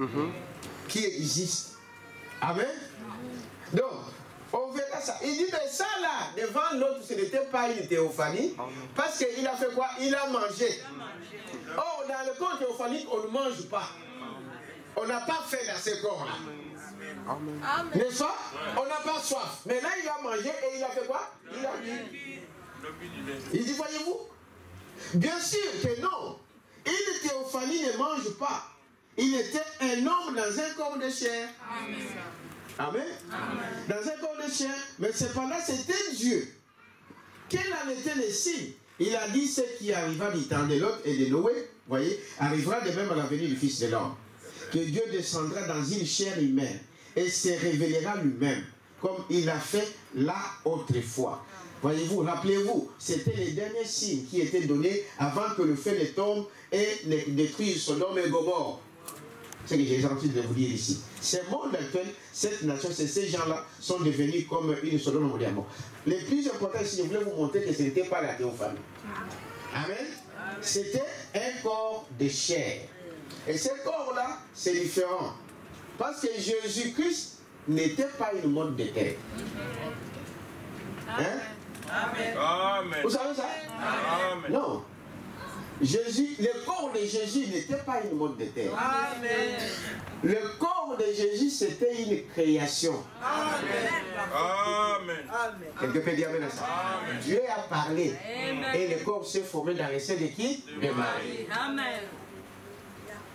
Qui existent. Amen. Donc, on verra ça. Il dit, mais ça là, devant l'autre, ce n'était pas une théophanie. Parce qu'il a fait quoi? Il a mangé. Or, dans le corps théophanique, on ne mange pas. On n'a pas faim dans ce corps-là. N'est-ce pas? On n'a pas soif. Mais là, il a mangé et il a fait quoi? Il a bu. Il dit, voyez-vous? Bien sûr que non. Une théophanie ne mange pas. Il était un homme dans un corps de chair. Amen. Amen. Amen. Dans un corps de chair. Mais cependant, c'était Dieu. Quel en était le signe? Il a dit ce qui arriva du temps de Lot et de Noé, voyez, arrivera de même à la venue du Fils de l'homme. Que Dieu descendra dans une chair humaine et se révélera lui-même, comme il l'a fait là autrefois. Voyez-vous, rappelez-vous, c'était les derniers signes qui étaient donnés avant que le feu ne tombe et ne détruise Sodome et Gomorrhe. C'est ce que j'ai envie de vous dire ici. Ce monde actuel, cette nation, ces gens-là sont devenus comme une Sodome et Gomorrhe. Le plus important, si je voulais vous montrer que ce n'était pas la théophanie. Amen. C'était un corps de chair. Et ce corps-là, c'est différent. Parce que Jésus-Christ n'était pas une mode de terre. Hein? Amen. Vous savez ça? Amen. Non. Jésus, le corps de Jésus n'était pas une mode de terre. Amen. Le corps de Jésus, c'était une création. Amen. Amen. Quelqu'un peut dire amen à ça? Amen. Dieu a parlé. Amen. Et le corps s'est formé dans le sein de qui? De Marie. Amen.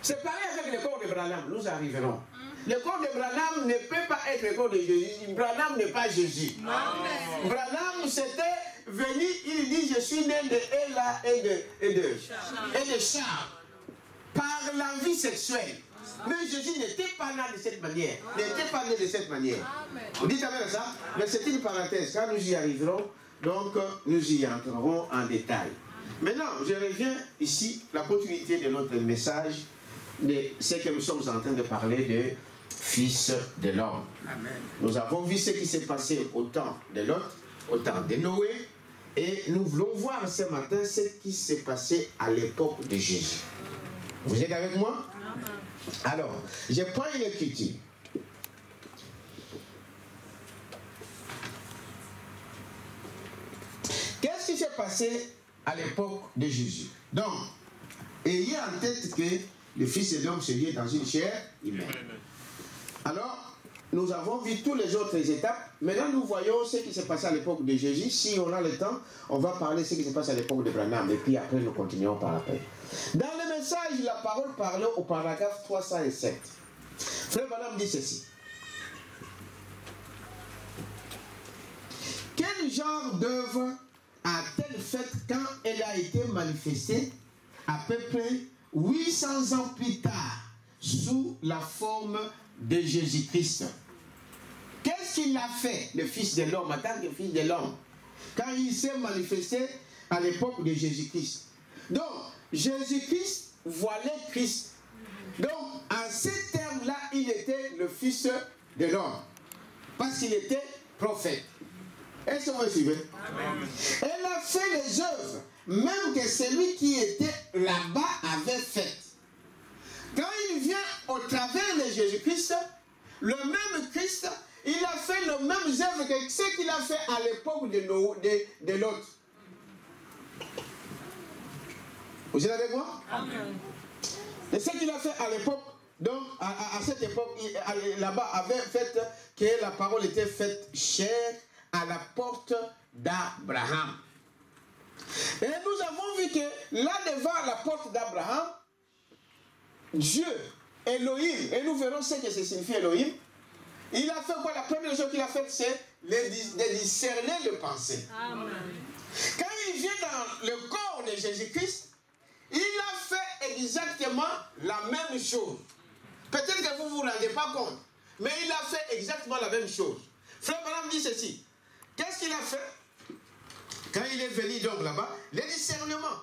C'est pareil avec le corps de Branham. Nous arriverons. Le corps de Branham ne peut pas être le corps de Jésus. Branham n'est pas Jésus. Amen. Branham, c'était venu, il dit, je suis né de Ella et de Charles. Par l'envie sexuelle. Mais Jésus n'était pas né de cette manière. N'était pas né de cette manière. Vous dites amen à ça? Mais c'est une parenthèse. Quand nous y arriverons, donc nous y entrerons en détail. Maintenant, je reviens ici, la continuité de notre message, de ce que nous sommes en train de parler de Fils de l'homme. Nous avons vu ce qui s'est passé au temps de Lot, au temps de Noé, et nous voulons voir ce matin ce qui s'est passé à l'époque de Jésus. Vous êtes avec moi? Alors, je prends une écriture. Qu'est-ce qui s'est passé à l'époque de Jésus? Donc, ayez en tête que le Fils de l'homme se vit dans une chair humaine. Alors, nous avons vu toutes les autres étapes. Maintenant, nous voyons ce qui s'est passé à l'époque de Jésus. Si on a le temps, on va parler de ce qui s'est passé à l'époque de Branham. Et puis après, nous continuons par après. Dans le message, la parole parlait au paragraphe 307. Frère Branham dit ceci. Quel genre d'œuvre a-t-elle faite quand elle a été manifestée à peu près 800 ans plus tard sous la forme de Jésus-Christ? Qu'est-ce qu'il a fait, le Fils de l'homme, en tant que Fils de l'homme, quand il s'est manifesté à l'époque de Jésus-Christ? Donc, Jésus-Christ voilait Christ. Donc, en ces termes-là, il était le Fils de l'homme, parce qu'il était prophète. Est-ce que vous me suivez? Elle a fait les œuvres, même que celui qui était là-bas avait fait. Jésus-Christ, le même Christ, il a fait le même œuvre que ce qu'il a fait à l'époque de l'autre. Vous êtes avec moi? Amen. Et ce qu'il a fait à l'époque, donc à cette époque, là-bas, avait fait que la parole était faite chair à la porte d'Abraham. Et nous avons vu que là devant la porte d'Abraham, Dieu, Elohim, et nous verrons ce que ça signifie Elohim, il a fait quoi? La première chose qu'il a faite, c'est de discerner le pensée. Amen. Quand il vient dans le corps de Jésus-Christ, il a fait exactement la même chose. Peut-être que vous ne vous rendez pas compte, mais il a fait exactement la même chose. Frère Branham dit ceci. Qu'est-ce qu'il a fait? Quand il est venu donc là-bas, le discernement.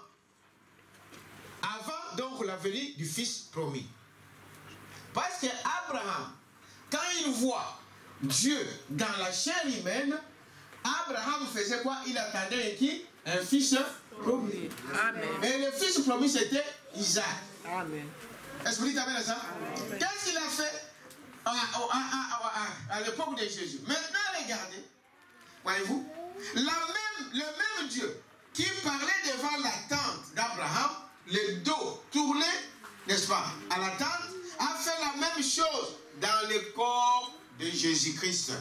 Avant donc la venue du Fils promis. Parce que Abraham, quand il voit Dieu dans la chair humaine, Abraham faisait quoi? Il attendait qui? Un fils promis. Amen. Et le fils promis, c'était Isaac. Amen. Est-ce que vous dites amen à ça? Qu'est-ce qu'il a fait à l'époque de Jésus? Maintenant, regardez. Voyez-vous? Le même Dieu qui parlait devant la tente d'Abraham, le dos tourné, n'est-ce pas, à la tente, a fait la même chose dans le corps de Jésus-Christ.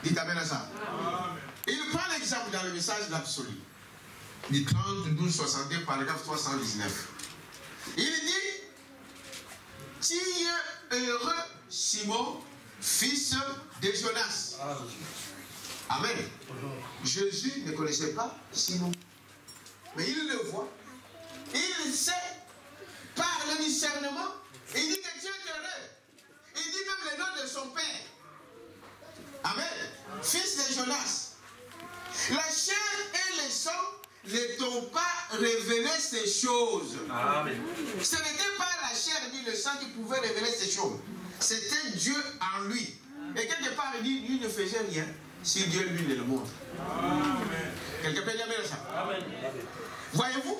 Dites amen à ça. Amen. Il prend l'exemple dans le message d'Absolu, du 30-12-62, paragraphe 319. Il dit, tu es heureux, Simon, fils de Jonas. Amen. Jésus ne connaissait pas Simon. Mais il le voit. Il sait, par le discernement, il dit que tu es heureux. Il dit même le nom de son père. Amen. Fils de Jonas. La chair et le sang ne t'ont pas révélé ces choses. Amen. Ce n'était pas la chair ni le sang qui pouvait révéler ces choses. C'était Dieu en lui. Et quelque part, il dit, lui ne faisait rien si Dieu lui ne le montre. Amen. Quelqu'un peut dire ça? Amen. Voyez-vous?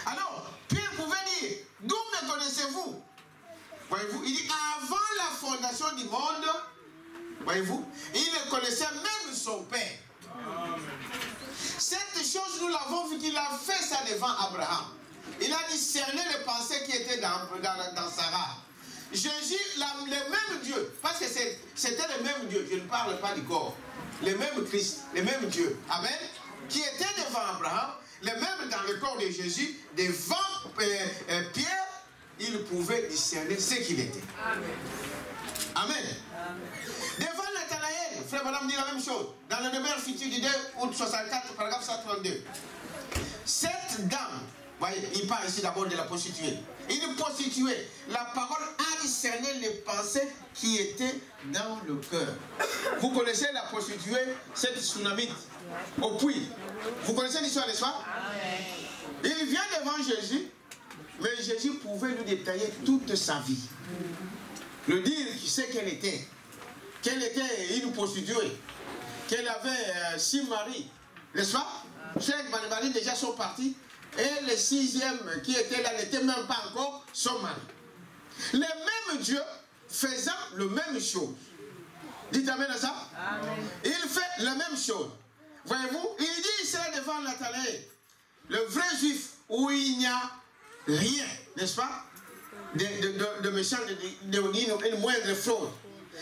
Alors, Pierre pouvait dire, d'où me connaissez-vous? Voyez-vous? Il dit, avant la fondation du monde, voyez-vous, il ne connaissait même son père. Amen. Cette chose, nous l'avons vu qu'il a fait ça devant Abraham. Il a discerné les pensées qui étaient dans Sarah. Jésus, le même Dieu, parce que c'était le même Dieu, je ne parle pas du corps, le même Christ, le même Dieu, amen, qui était devant Abraham, le même dans le corps de Jésus, devant Pierre, il pouvait discerner ce qu'il était. Amen. Amen. Amen. Devant Nathanaël, frère Madame dit la même chose, dans le demeure futur du 2 août 64, paragraphe 132. Cette dame, voyez, il parle ici d'abord de la prostituée. Une prostituée, la parole a discerné les pensées qui étaient dans le cœur. Vous connaissez la prostituée, cette tsunamite, au puits. Vous connaissez l'histoire, n'est-ce pas? Il vient devant Jésus, mais Jésus pouvait lui détailler toute sa vie. Le dire qui sait qu'elle était une prostituée, qu'elle avait 6 maris, n'est-ce pas? 5 maris déjà sont partis. Et le 6e qui était là n'était même pas encore son mari. Le même Dieu faisant le même chose. Dites amen à ça. Amen. Il fait la même chose. Voyez-vous, il dit cela devant Nathanaël, le vrai juif, où il n'y a rien, n'est-ce pas, de méchant, une moindre fraude.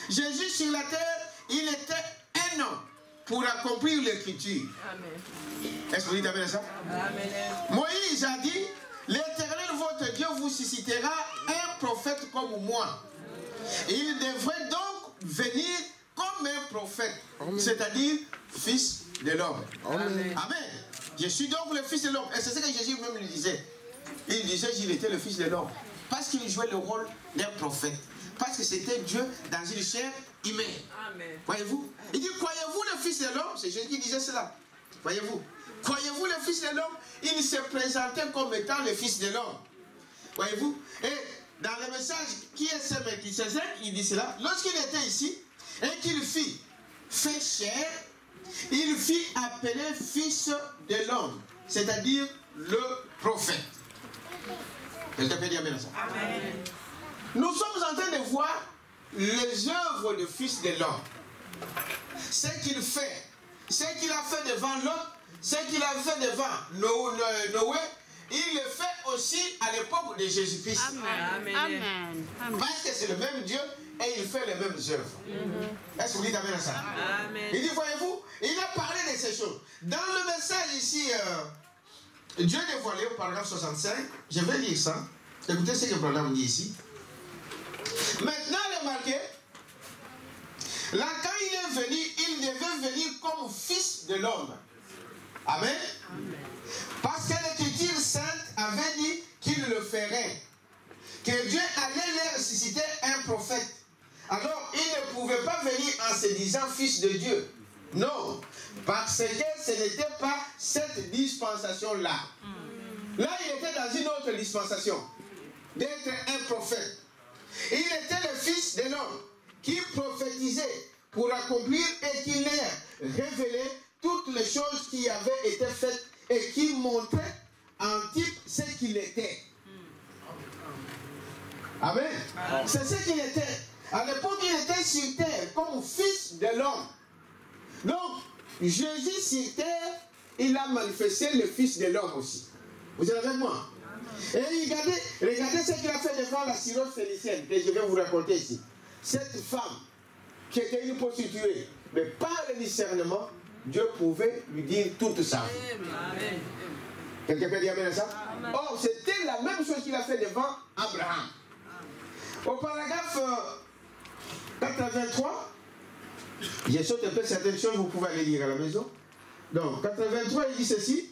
Jésus sur la terre, il était un homme pour accomplir l'écriture. Est-ce que vous dites amen à ça? Amen. Moïse a dit, l'Éternel votre Dieu vous suscitera un prophète comme moi. Il devrait donc venir comme un prophète, c'est-à-dire fils de l'homme. Amen. Amen. Je suis donc le fils de l'homme. Et c'est ce que Jésus même lui disait. Il disait qu'il était le fils de l'homme. Parce qu'il jouait le rôle d'un prophète. Parce que c'était Dieu dans une chair humaine. Voyez-vous? Il dit, croyez-vous le fils de l'homme? C'est Jésus qui disait cela. Voyez-vous? Croyez-vous le fils de l'homme? Il se présentait comme étant le fils de l'homme. Voyez-vous? Et dans le message qui est ce Melchisédek, il dit cela. Lorsqu'il était ici, et qu'il fit fait chair, il fit appeler fils de l'homme, c'est-à-dire le prophète. Quelqu'un peut dire amen à ça? Amen. Nous sommes en train de voir les œuvres du Fils de l'homme. Ce qu'il fait, ce qu'il a fait devant l'homme, ce qu'il a fait devant Noé, il le fait aussi à l'époque de Jésus-Christ. Amen. Amen. Amen. Parce que c'est le même Dieu et il fait les mêmes œuvres. Est-ce que vous dites amen à ça? Amen. Il dit, voyez-vous, il a parlé de ces choses. Dans le message ici, Dieu dévoilé au paragraphe 65, je vais lire ça. Écoutez ce que le programme dit ici. Maintenant, remarquez, là, quand il est venu, il devait venir comme fils de l'homme. Amen. Amen. Parce que l'Écriture sainte avait dit qu'il le ferait. Que Dieu allait les ressusciter un prophète. Alors, il ne pouvait pas venir en se disant fils de Dieu. Non. Parce que ce n'était pas cette dispensation-là. Là, il était dans une autre dispensation. D'être un prophète. Il était le fils de l'homme qui prophétisait pour accomplir et qui leur révélait toutes les choses qui avaient été faites et qui montraient en type ce qu'il était. Amen. C'est ce qu'il était. À l'époque, il était sur terre comme fils de l'homme. Donc, Jésus sur terre, il a manifesté le fils de l'homme aussi. Vous êtes avec moi? Et regardez ce qu'il a fait devant la Syros phénicienne, que je vais vous raconter ici. Cette femme, qui était une prostituée, mais par le discernement, Dieu pouvait lui dire toute sa vie. Amen. Quelqu'un peut dire amen à ça? Or, c'était la même chose qu'il a fait devant Abraham. Au paragraphe 83, je saute un peu certaines choses, vous pouvez aller lire à la maison. Donc, 83, il dit ceci.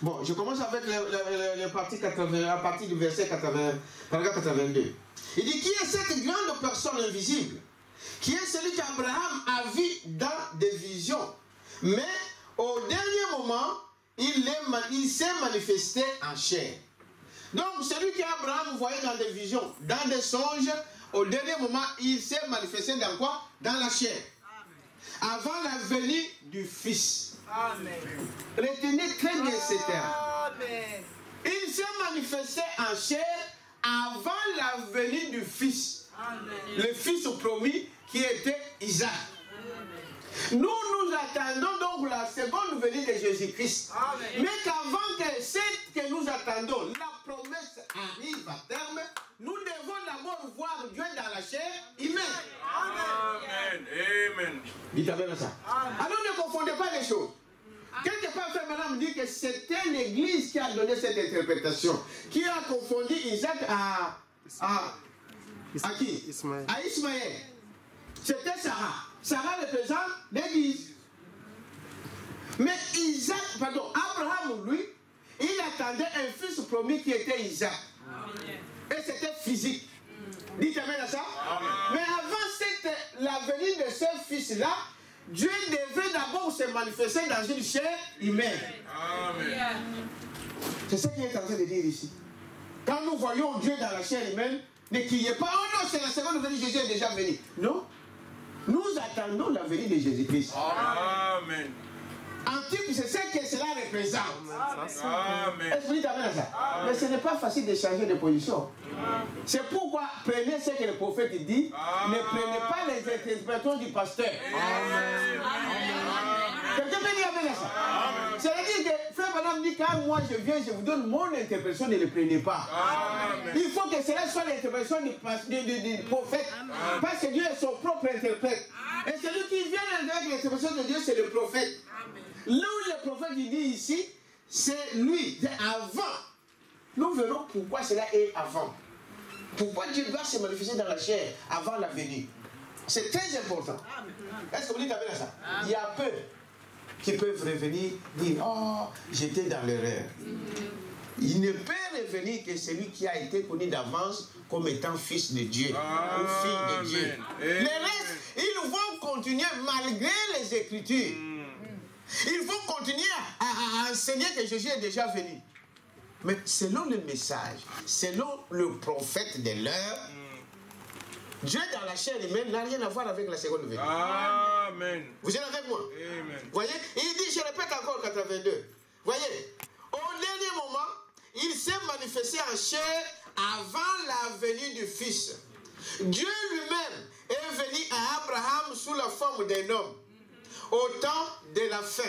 Bon, je commence avec la partie 80, à partir du verset 80, paragraphe 82. Il dit, qui est cette grande personne invisible? Qui est celui qu'Abraham a vu dans des visions? Mais au dernier moment, il s'est manifesté en chair. Donc, celui qu'Abraham voyait dans des visions, dans des songes, au dernier moment, il s'est manifesté dans quoi? Dans la chair. Avant la venue du Fils. Amen. Retenez très bien ces termes. Amen. Il s'est manifesté en chair avant la venue du Fils. Amen. Le Fils promis qui était Isaac. Nous attendons donc la seconde venue de Jésus-Christ. Mais qu'avant que ce que nous attendons, la promesse arrive à terme, nous devons d'abord voir Dieu dans la chair humaine. Amen. Amen. Dites amen à ça. Alors ne confondez pas les choses. Quelque part, Frère Madame dit que c'était l'Église qui a donné cette interprétation, qui a confondu Isaac à qui? Ismaël. À Ismaël. C'était Sarah. Sarah représente l'Église. Mais Abraham, lui, il attendait un fils promis qui était Isaac. Et c'était physique. Dites amen à ça. Mais avant la venue de ce fils-là, Dieu devait d'abord se manifester dans une chair humaine. Amen. C'est ce qu'il est en train de dire ici. Quand nous voyons Dieu dans la chair humaine, ne criez pas, oh non, c'est la seconde venue, Jésus est déjà venu. Non. Nous attendons la venue de Jésus-Christ. Amen. En type, c'est ce que cela représente. Amen. Est-ce que vous dites amen à ça? Mais ce n'est pas facile de changer de position. C'est pourquoi prenez ce que le prophète dit. Ne prenez pas les interprétations du pasteur. Quelqu'un peut dire amen à ça? C'est-à-dire que Frère Madame dit, quand moi je viens, je vous donne mon interprétation, ne le prenez pas. Il faut que cela soit l'interprétation du prophète. Parce que Dieu est son propre interprète. Et celui qui vient avec l'interprétation de Dieu, c'est le prophète. Là où le prophète dit ici, c'est lui, c'est avant. Nous verrons pourquoi cela est avant. Pourquoi Dieu doit se manifester dans la chair avant la venue. C'est très important. Est-ce que vous dites amen à ça? Il y a peu qui peuvent revenir dire, oh, j'étais dans l'erreur. Il ne peut revenir que celui qui a été connu d'avance comme étant fils de Dieu ou fille de Dieu. Les restes, ils vont continuer malgré les Écritures. Ils vont continuer à enseigner que Jésus est déjà venu. Mais selon le message, selon le prophète de l'heure, Dieu dans la chair humaine n'a rien à voir avec la seconde venue. Amen. Vous êtes avec moi? Amen. Voyez, il dit, je répète encore 82. Voyez, au dernier moment, il s'est manifesté en chair avant la venue du Fils. Dieu lui-même est venu à Abraham sous la forme d'un homme, au temps de la fin,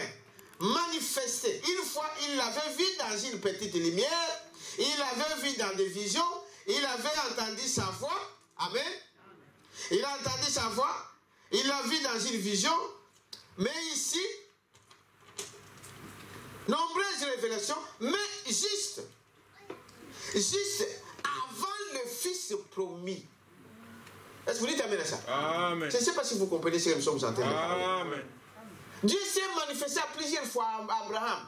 manifesté. Une fois, il l'avait vu dans une petite lumière, il l'avait vu dans des visions, il avait entendu sa voix. Amen. Il a entendu sa voix, il l'a vu dans une vision, mais ici, nombreuses révélations, mais juste avant le Fils promis. Est-ce que vous dites amen à ça? Amen. Je ne sais pas si vous comprenez ce que nous sommes en train de parler. Amen. Dieu s'est manifesté à plusieurs fois à Abraham,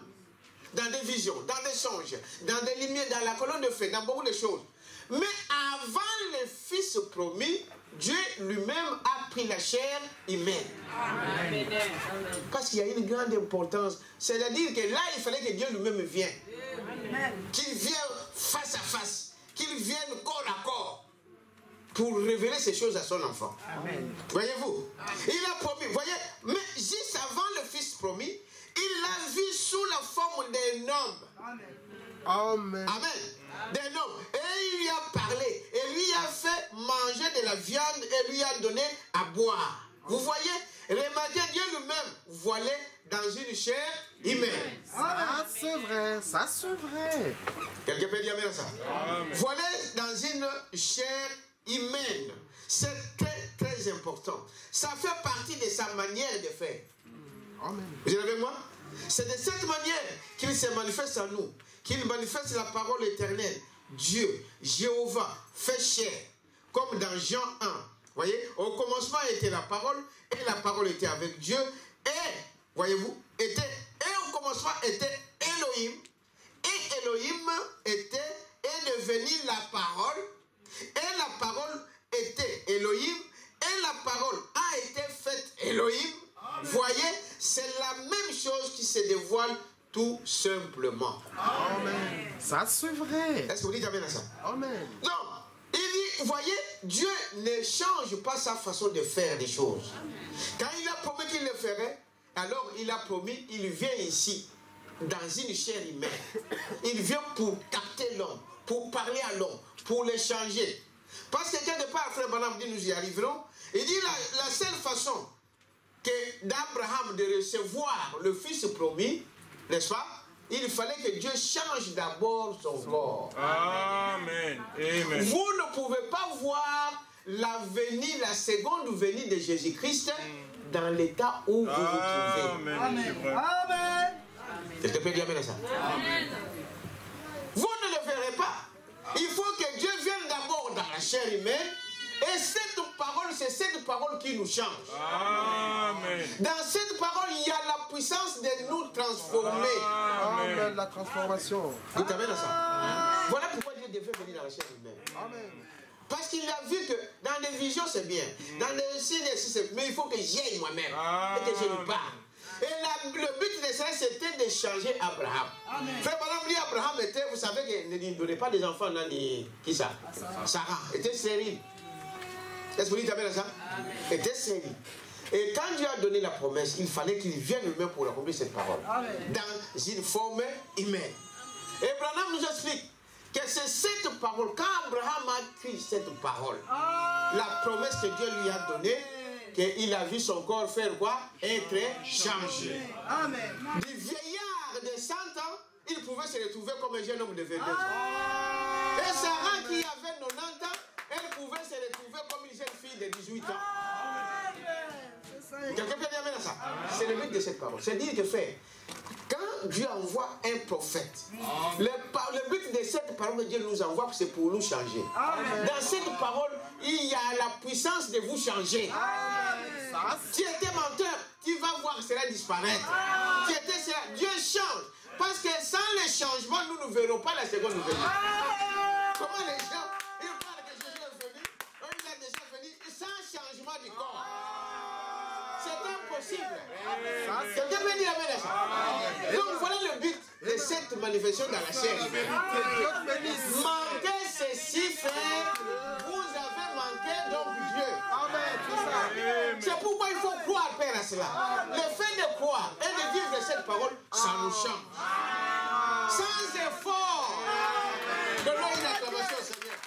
dans des visions, dans des songes, dans des lumières, dans la colonne de feu, dans beaucoup de choses. Mais avant le Fils promis, Dieu lui-même a pris la chair humaine. Amen. Parce qu'il y a une grande importance. C'est-à-dire que là, il fallait que Dieu lui-même vienne. Qu'il vienne face à face. Qu'il vienne corps à corps. Pour révéler ces choses à son enfant. Voyez-vous? Il a promis. Voyez? Mais juste avant le Fils promis, il l'a vu sous la forme d'un homme. Amen. Amen. D'un homme. Et il lui a parlé. Et lui a fait manger de la viande et lui a donné à boire. Vous voyez? Remarquez, Dieu lui-même voilé dans une chair humaine. Ça c'est vrai, ça c'est vrai. Quelqu'un peut dire amen à ça? Amen. Voilé dans une chair humaine. C'est très très important. Ça fait partie de sa manière de faire. Amen. Vous êtes avec moi? C'est de cette manière qu'il se manifeste à nous, qu'il manifeste la parole éternelle. Dieu, Jéhovah, fait chair, comme dans Jean 1. Voyez, au commencement était la parole, et la parole était avec Dieu, et, voyez-vous, et au commencement était Elohim, et Elohim est devenu la parole, et la parole était Elohim, et la parole a été faite Elohim. Voyez, c'est la même chose qui se dévoile tout simplement. Amen. Ça c'est vrai. Est-ce que vous dites amen à ça? Amen. Non. Il dit, voyez, Dieu ne change pas sa façon de faire des choses. Quand il a promis qu'il le ferait, alors il a promis, il vient ici, dans une chair humaine. Il vient pour capter l'homme, pour parler à l'homme, pour le changer. Parce que quelque part, frère Branham dit, nous y arriverons. Il dit, la seule façon que d'Abraham de recevoir le Fils promis, n'est-ce pas? Il fallait que Dieu change d'abord son corps. Amen. Amen. Vous ne pouvez pas voir la venue, la seconde venue de Jésus-Christ dans l'état où vous vous trouvez. Amen. Amen. Est-ce que tu peux dire amen à ça? Amen. Vous ne le verrez pas. Il faut que Dieu vienne d'abord dans la chair humaine. Et cette parole, c'est cette parole qui nous change. Amen. Dans cette parole, il y a la puissance de nous transformer. Amen. La transformation. Vous t'amène à ça. Voilà pourquoi Dieu devait venir dans la chair humaine. Amen. Parce qu'il a vu que dans des visions, c'est bien. Dans des signes, c'est mais il faut que j'aille moi-même. Et que je lui parle. Et le but de ça, c'était de changer Abraham. Frère Branham dit Abraham était, vous savez qu'il ne donnait pas des enfants là, ni qui ça? Sarah était stérile. Est-ce que vous dites amen à ça? Était stérile. Et quand Dieu a donné la promesse, il fallait qu'il vienne lui-même pour accomplir cette parole. Dans une forme humaine. Et Branham nous explique que c'est cette parole, quand Abraham a écrit cette parole, la promesse que Dieu lui a donnée, qu'il a vu son corps faire quoi? Être changé. Amen. Du vieillard de 100 ans, il pouvait se retrouver comme un jeune homme de 22 ans. Et Sarah qui avait 90 ans, elle pouvait se retrouver comme une jeune fille de 18 ans. Quelqu'un peut dire amen à ça? C'est le but de cette parole. C'est dire que frère, quand Dieu envoie un prophète, le but de cette parole que Dieu nous envoie, c'est pour nous changer. Dans cette parole, il y a la puissance de vous changer. Tu étais menteur, tu vas voir cela disparaître. Tu étais cela, Dieu change. Parce que sans le changement, nous ne verrons pas la seconde venue. Comment les gens, ils parlent que Jésus est venu, il a déjà venu sans changement du corps. C'est impossible. Quelqu'un peut dire amen à ça? Donc voilà le but de cette manifestation dans la chair. Manquez ceci, frère. Vous avez manqué, donc Dieu cela. Le fait de croire et de vivre cette parole, ça nous change. Sans effort. Donnons une acclamation au Seigneur.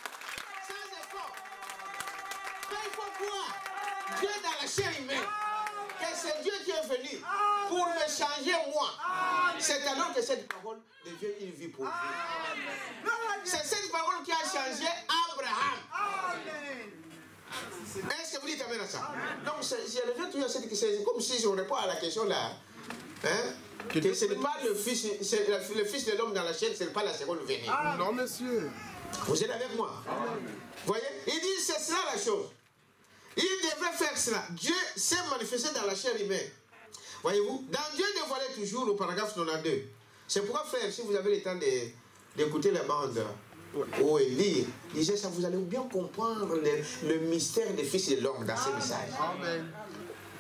Sans effort. Mais il faut croire. Dieu dans la chair humaine. Que c'est Dieu qui est venu pour me changer moi. C'est alors que cette parole devient une vie pour vous. C'est cette parole qui a changé Abraham. Est-ce que vous dites amen à ça? Donc, c'est comme si on répond à la question là. Hein? Que ce n'est pas le fils de l'homme dans la chair, ce n'est pas la seconde venue. Non, monsieur. Vous êtes avec moi? Vous voyez? Il dit c'est cela la chose. Il devrait faire cela. Dieu s'est manifesté dans la chair humaine. Voyez-vous? Dans Dieu dévoilé toujours au paragraphe 92. C'est pourquoi, frère, si vous avez le temps d'écouter la bande ou lire, disait ça, vous allez bien comprendre le mystère des fils de l'homme dans ce message. Amen.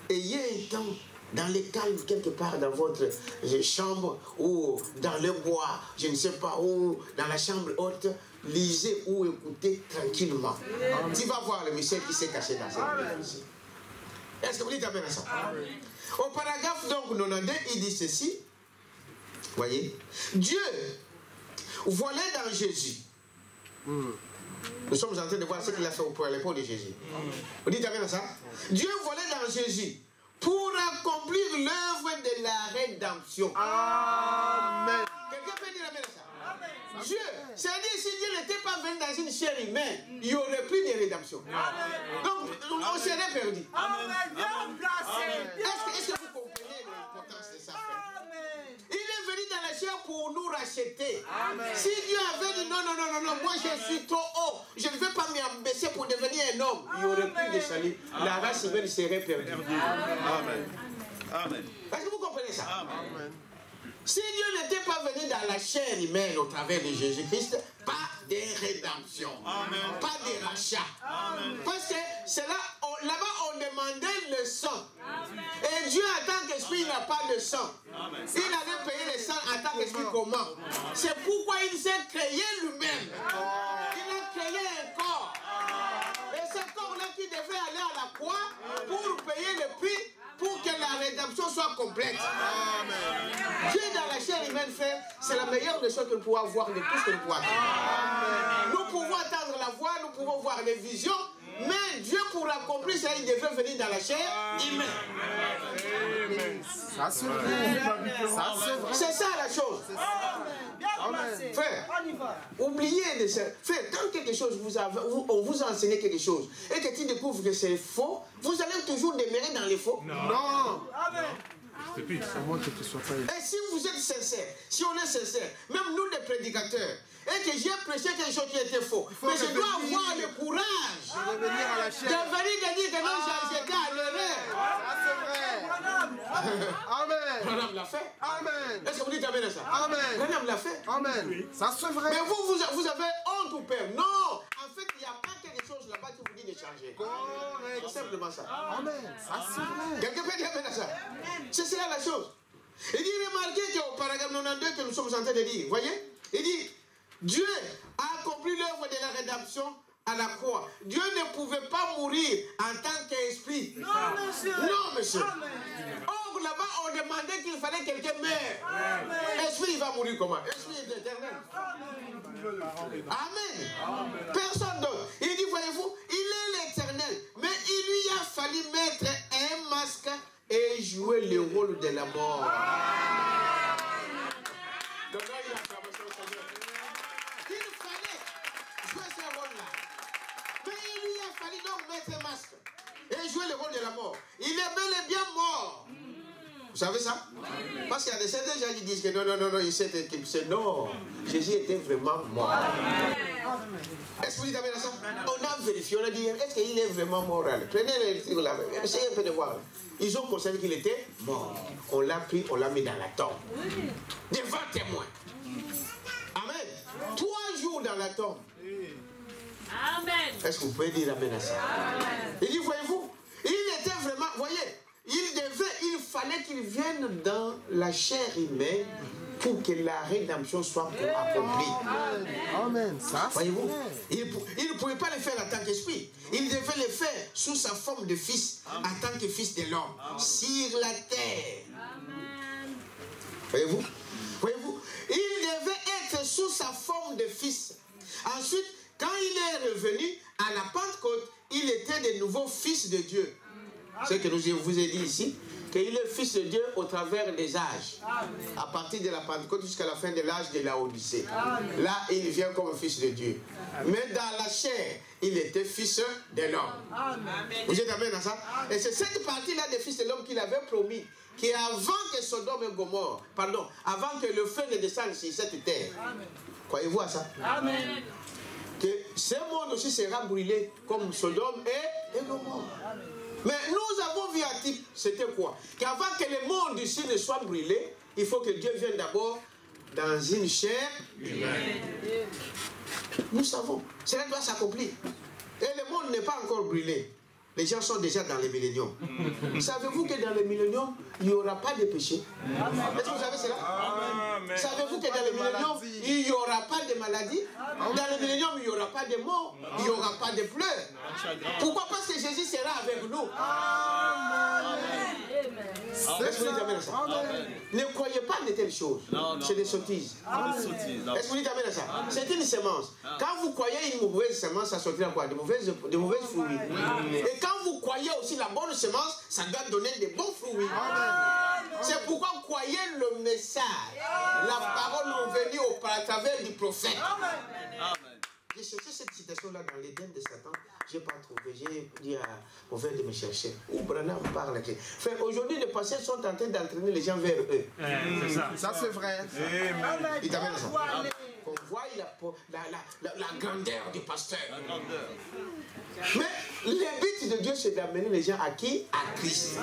Ayez un temps dans le calme, quelque part dans votre chambre ou dans le bois, je ne sais pas où, dans la chambre haute, lisez ou écoutez tranquillement. Tu vas voir le mystère qui s'est caché dans cette vie. Est-ce que vous dites amen à ça? Au paragraphe donc 92, il dit ceci. Voyez, Dieu volait dans Jésus. Nous sommes en train de voir ce qu'il a fait pour l'époque de Jésus. Vous dites amen à ça? Dieu volait dans Jésus pour accomplir l'œuvre de la rédemption. Amen. Quelqu'un peut dire amen à ça? Dieu, c'est-à-dire si Dieu n'était pas venu dans une chair humaine, il n'y aurait plus de rédemption. Donc, on serait perdu. Est-ce que vous comprenez l'importance de ça, frère? Il est venu dans la chair pour nous racheter. Si Dieu avait dit non, moi je suis trop haut, je ne vais pas m'abaisser pour devenir un homme, il n'y aurait plus de salut. La race humaine serait perdue. Amen. Amen. Est-ce que vous comprenez ça? Amen. Si Dieu n'était pas venu dans la chair humaine au travers de Jésus-Christ, pas de rédemption, pas de rachat. Parce que c'est là-bas on demandait le sang. Et Dieu en tant qu'esprit n'a pas de sang. Il avait payé le sang en tant qu'esprit comment? C'est pourquoi il s'est créé lui-même. Il a créé un corps. Et ce corps-là qui devait aller à la croix pour payer le prix pour que la rédemption soit complète. Dieu dans la chair humaine, frère, c'est la meilleure des choses que nous pouvons avoir de tout ce que nous pouvons avoir. Nous pouvons entendre la voix, nous pouvons voir les visions, mais Dieu pour accomplir ça, il devrait venir dans la chair humaine. Ça c'est vrai. Ça c'est vrai. C'est ça la chose. Amen. Frère, oubliez de ça. Frère, quand quelque chose on vous a enseigné quelque chose et que tu découvres que c'est faux, vous allez toujours demeurer dans les faux. Non. Amen. C'est moi que tu sois pas. Et si vous êtes sincère, si on est sincère, même nous les prédicateurs, et que j'ai prêché quelque chose qui était faux, mais je dois avoir le courage De revenir à la de chair. venir de dire que non, j'étais à l'erreur. Ça c'est vrai. Amen. Madame l'a fait. Amen. Est-ce que vous dites amen à ça? Amen. Madame l'a fait. Amen. Ça c'est vrai. Mais vous avez honte ou peur? Non. En fait, il n'y a pas quelque chose là-bas qui vous dit de changer. C'est simplement ça. Amen. Ça c'est vrai. Quelqu'un peut dire amen à ça? C'est cela la chose. Il dit, remarquez qu'au paragraphe 92 que nous sommes en train de dire, voyez, il dit, Dieu a accompli l'œuvre de la rédemption à la croix. Dieu ne pouvait pas mourir en tant qu'esprit. Non, monsieur. Non, monsieur. Or, là-bas, on demandait qu'il fallait que quelqu'un meure. Esprit, il va mourir comment? Esprit est éternel. Amen. Personne d'autre. Il dit, voyez-vous, il est l'éternel. Mais il lui a fallu mettre un masque et jouer le rôle de la mort. Donc là, il a acclamation au Seigneur. Il fallait jouer ce rôle-là. Mais il lui a fallu donc mettre un masque et jouer le rôle de la mort. Il est bel et bien mort. Vous savez ça? Parce qu'il y a des certains gens qui disent que non, il s'est éclipsé. Non, Jésus était vraiment mort. Est-ce que vous dites amen à ça? On a vérifié, on a dit, est-ce qu'il est vraiment mort? Prenez les trucs là, essayez un peu de voir. Ils ont constaté qu'il était mort. On l'a pris, on l'a mis dans la tombe. Devant témoin. Amen. 3 jours dans la tombe. Amen. Est-ce que vous pouvez dire amen à ça? Il dit, voyez-vous, il était vraiment, voyez, il fallait qu'il vienne dans la chair humaine pour que la rédemption soit accomplie. Amen. Ça, voyez-vous, il ne pouvait pas le faire en tant qu'esprit. Il devait le faire sous sa forme de fils, en tant que fils de l'homme, sur la terre. Voyez-vous, il devait être sous sa forme de fils. Ensuite, quand il est revenu à la Pentecôte, il était de nouveau fils de Dieu. Ce que je vous ai dit ici, qu'il est fils de Dieu au travers des âges. À partir de la Pentecôte jusqu'à la fin de l'âge de la Odyssée. Là, il vient comme fils de Dieu. Mais dans la chair, il était fils de l'homme. Vous êtes amen à ça? Et c'est cette partie-là des fils de l'homme qu'il avait promis. Qu'avant que Sodome et Gomorrhe, avant que le feu ne descende sur cette terre. Croyez-vous à ça? Amen. Que ce monde aussi sera brûlé comme Sodome et Gomorrhe. Mais nous avons vu un type, c'était quoi? Qu'avant que le monde ici ne soit brûlé, il faut que Dieu vienne d'abord dans une chair humaine. Nous savons, cela doit s'accomplir. Et le monde n'est pas encore brûlé. Les gens sont déjà dans les milléniums. Savez-vous que dans les milléniums, il n'y aura pas de péché? Est-ce que vous savez cela? Savez-vous que dans les milléniums, il n'y aura pas de maladie? Dans les milléniums, il n'y aura pas de mort. Il n'y aura pas de pleurs. Pourquoi? Parce que Jésus sera avec nous. Est-ce que vous dites amen à ça? Ne croyez pas de telles choses. C'est des sottises. Est-ce que vous dites amen à ça? C'est une semence. Quand vous croyez une mauvaise semence, ça sortira quoi? De mauvaises fruits. Et quand vous croyez aussi la bonne semence, ça doit donner de bons fruits. C'est pourquoi vous croyez le message. La parole est venue à travers du prophète. J'ai cherché cette citation-là dans l'Éden de Satan. Je n'ai pas trouvé. J'ai dit à mon frère de me chercher. Où Branham parle. Frère, aujourd'hui, les pasteurs sont en train d'entraîner les gens vers eux. C'est ça. Ça, c'est vrai. Il t'amène à ça. On voit la grandeur du pasteur. Mais le but de Dieu, c'est d'amener les gens à qui? À Christ.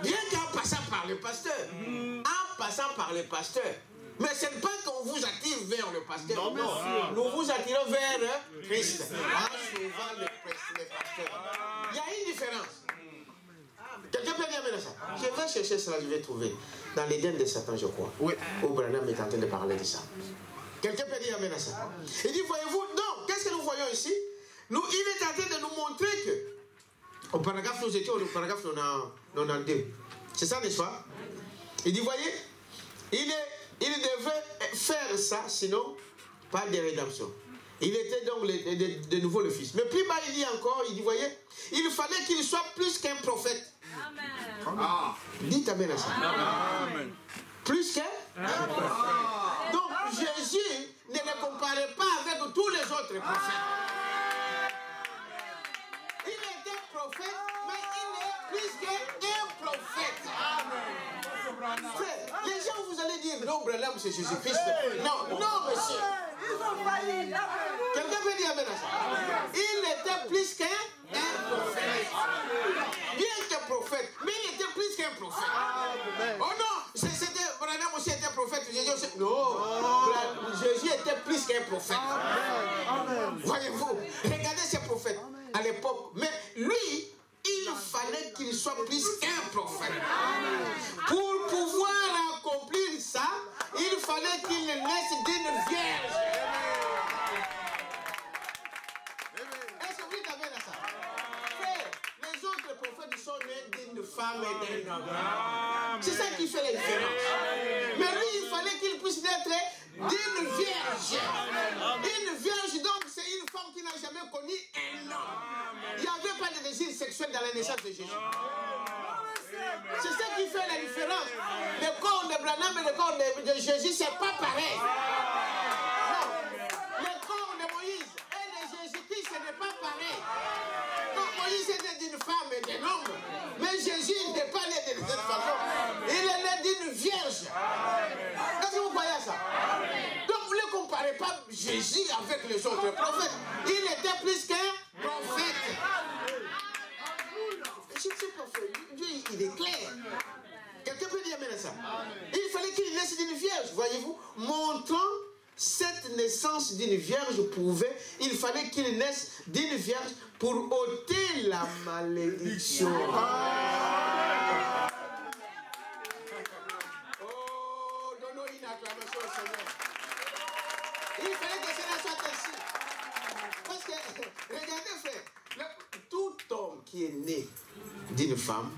Bien qu'en passant par le pasteur. En passant par le pasteur. Mais ce n'est pas qu'on vous attire vers le pasteur. Non. Nous vous attirons vers Christ. En suivant le pasteur. Il y a une différence. Quelqu'un peut dire ça? Je vais chercher cela, je vais trouver. Dans l'Éden de Satan, je crois. Oui. Où Branham est en train de parler de ça. Quelqu'un peut dire amen à ça? Il dit, voyez-vous, donc, qu'est-ce que nous voyons ici? Il est en train de nous montrer que, au paragraphe, nous étions au paragraphe 92. C'est ça, n'est-ce pas? Il dit, voyez, il devait faire ça, sinon, pas de rédemption. Il était donc de nouveau le fils. Mais plus bas, il dit encore, il dit, voyez, il fallait qu'il soit plus qu'un prophète. Amen. Dites amen à ça. Amen. Plus qu'un prophète. Donc, Jésus ne le comparait pas avec tous les autres prophètes. Il était prophète, mais il est plus qu'un prophète. Amen. Les gens, vous allez dire, non, Branham, c'est Jésus-Christ. Non, monsieur. Quelqu'un peut dire amen à ça? Il était plus qu'un prophète. Bien qu'un prophète, mais il était plus qu'un prophète. Oh non, Branham aussi était prophète. Non, Jésus était plus qu'un prophète. Voyez-vous, regardez ces prophètes à l'époque. Mais lui, il fallait qu'il soit plus qu'un prophète. Pour pouvoir accomplir ça, il fallait qu'il naisse d'une vierge. Est-ce que vous avez là ça? Les autres prophètes sont nés d'une femme et d'un homme. C'est ça qui fait la différence. Mais lui, il fallait qu'il puisse naître d'une vierge. Une vierge, donc, c'est une femme qui n'a jamais connu un homme. Il n'y avait pas de désir sexuel dans la naissance de Jésus. C'est ça qui fait la différence. Le corps de Branham et le corps de Jésus, c'est pas pareil. Non. Le corps de Moïse et de Jésus-Christ, ce n'est pas pareil. Non, Moïse était d'une femme et d'un homme. Mais Jésus n'est pas né de cette façon. Il est né d'une vierge. Est-ce que vous croyez à ça? Donc vous ne comparez pas Jésus avec les autres prophètes. Il était plus qu'un prophète. Je ne sais pas, Dieu, il est clair. Quelqu'un peut dire amen à ça? Il fallait qu'il naisse d'une vierge, voyez-vous, montrant cette naissance d'une vierge il fallait qu'il naisse d'une vierge pour ôter la malédiction. regardez frère, tout homme qui est né d'une femme,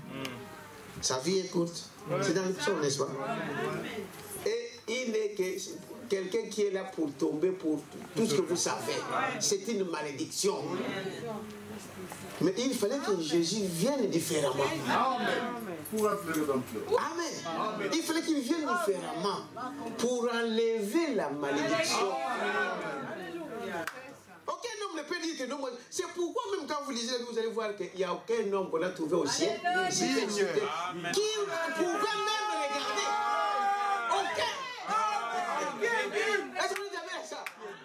sa vie est courte. C'est dans le psaume, n'est-ce pas? Et il n'est que quelqu'un qui est là pour tomber pour tout ce que vous savez. C'est une malédiction. Mais il fallait que Jésus vienne différemment. Amen. Il fallait qu'il vienne différemment pour enlever la malédiction. Aucun homme ne peut dire que non. C'est pourquoi même quand vous lisez, vous allez voir qu'il n'y a aucun homme qu'on a trouvé au ciel qui pouvait même regarder. Est-ce que vous avez ça?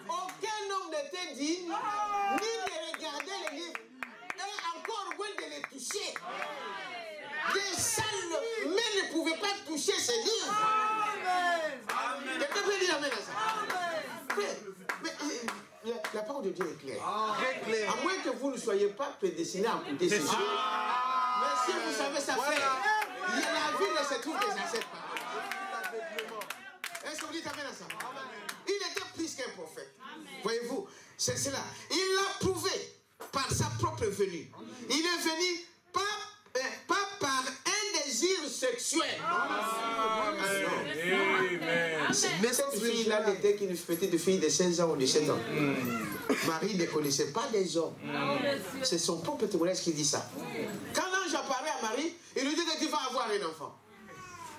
Aucun homme n'était digne ni de regarder les livres et encore moins de les toucher. Des salles mais ne pouvaient pas toucher ces livres. Quelqu'un peut dire amen à ça? Mais la parole de Dieu est claire. À moins que vous ne soyez pas prédestinés à écouter ces choses. Mais si vous savez ça faire, la vie ne se trouve que dans cette parole. Est-ce que vous dites amen à ça? Il était plus qu'un prophète. Voyez-vous, c'est cela. Il l'a prouvé par sa propre venue. Il est venu pas par un désir sexuel. Mais cette fille-là n'était qu'une petite fille de 16 ans ou de 7 ans. Marie ne connaissait pas des hommes. C'est son propre témoignage qui dit ça. Quand l'ange apparaît à Marie, il lui dit que tu vas avoir un enfant.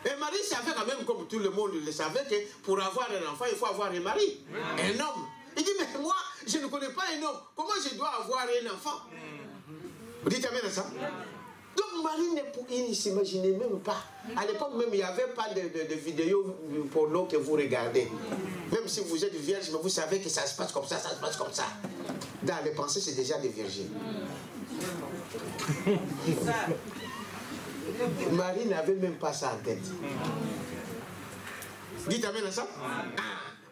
Et Marie savait quand même, comme tout le monde le savait, que pour avoir un enfant, il faut avoir un mari, un homme. Il dit, mais moi, je ne connais pas un homme. Comment je dois avoir un enfant? Vous dites amen à ça? Donc Marie ne s'imaginait même pas. À l'époque même, il n'y avait pas de vidéos porno que vous regardez. Même si vous êtes vierge, mais vous savez que ça se passe comme ça, ça se passe comme ça. Dans les pensées, c'est déjà des virgines. Marie n'avait même pas ça en tête. Dites amen à ça?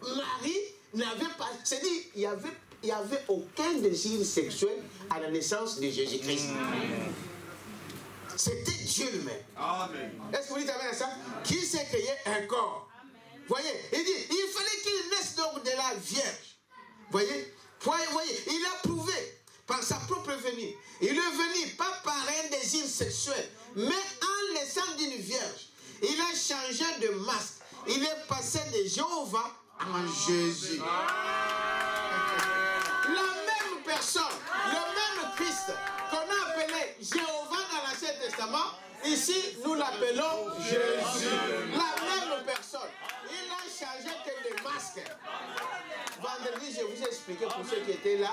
Marie n'avait pas... C'est-à-dire, il n'y avait aucun désir sexuel à la naissance de Jésus-Christ. C'était Dieu lui-même. Est-ce que vous dites amen à ça? Qui s'est créé un corps. Voyez, il dit, il fallait qu'il naisse donc de la Vierge. Voyez, il a prouvé par sa propre venue. Il est venu pas par un désir sexuel, mais en laissant d'une vierge. Il a changé de masque. Il est passé de Jéhovah en Jésus. La même personne, le même Christ qu'on a appelé Jéhovah dans l'Ancien Testament, ici nous l'appelons Jésus. La même personne. Il a changé que de masque. Vendredi, je vous ai expliqué pour ceux qui étaient là,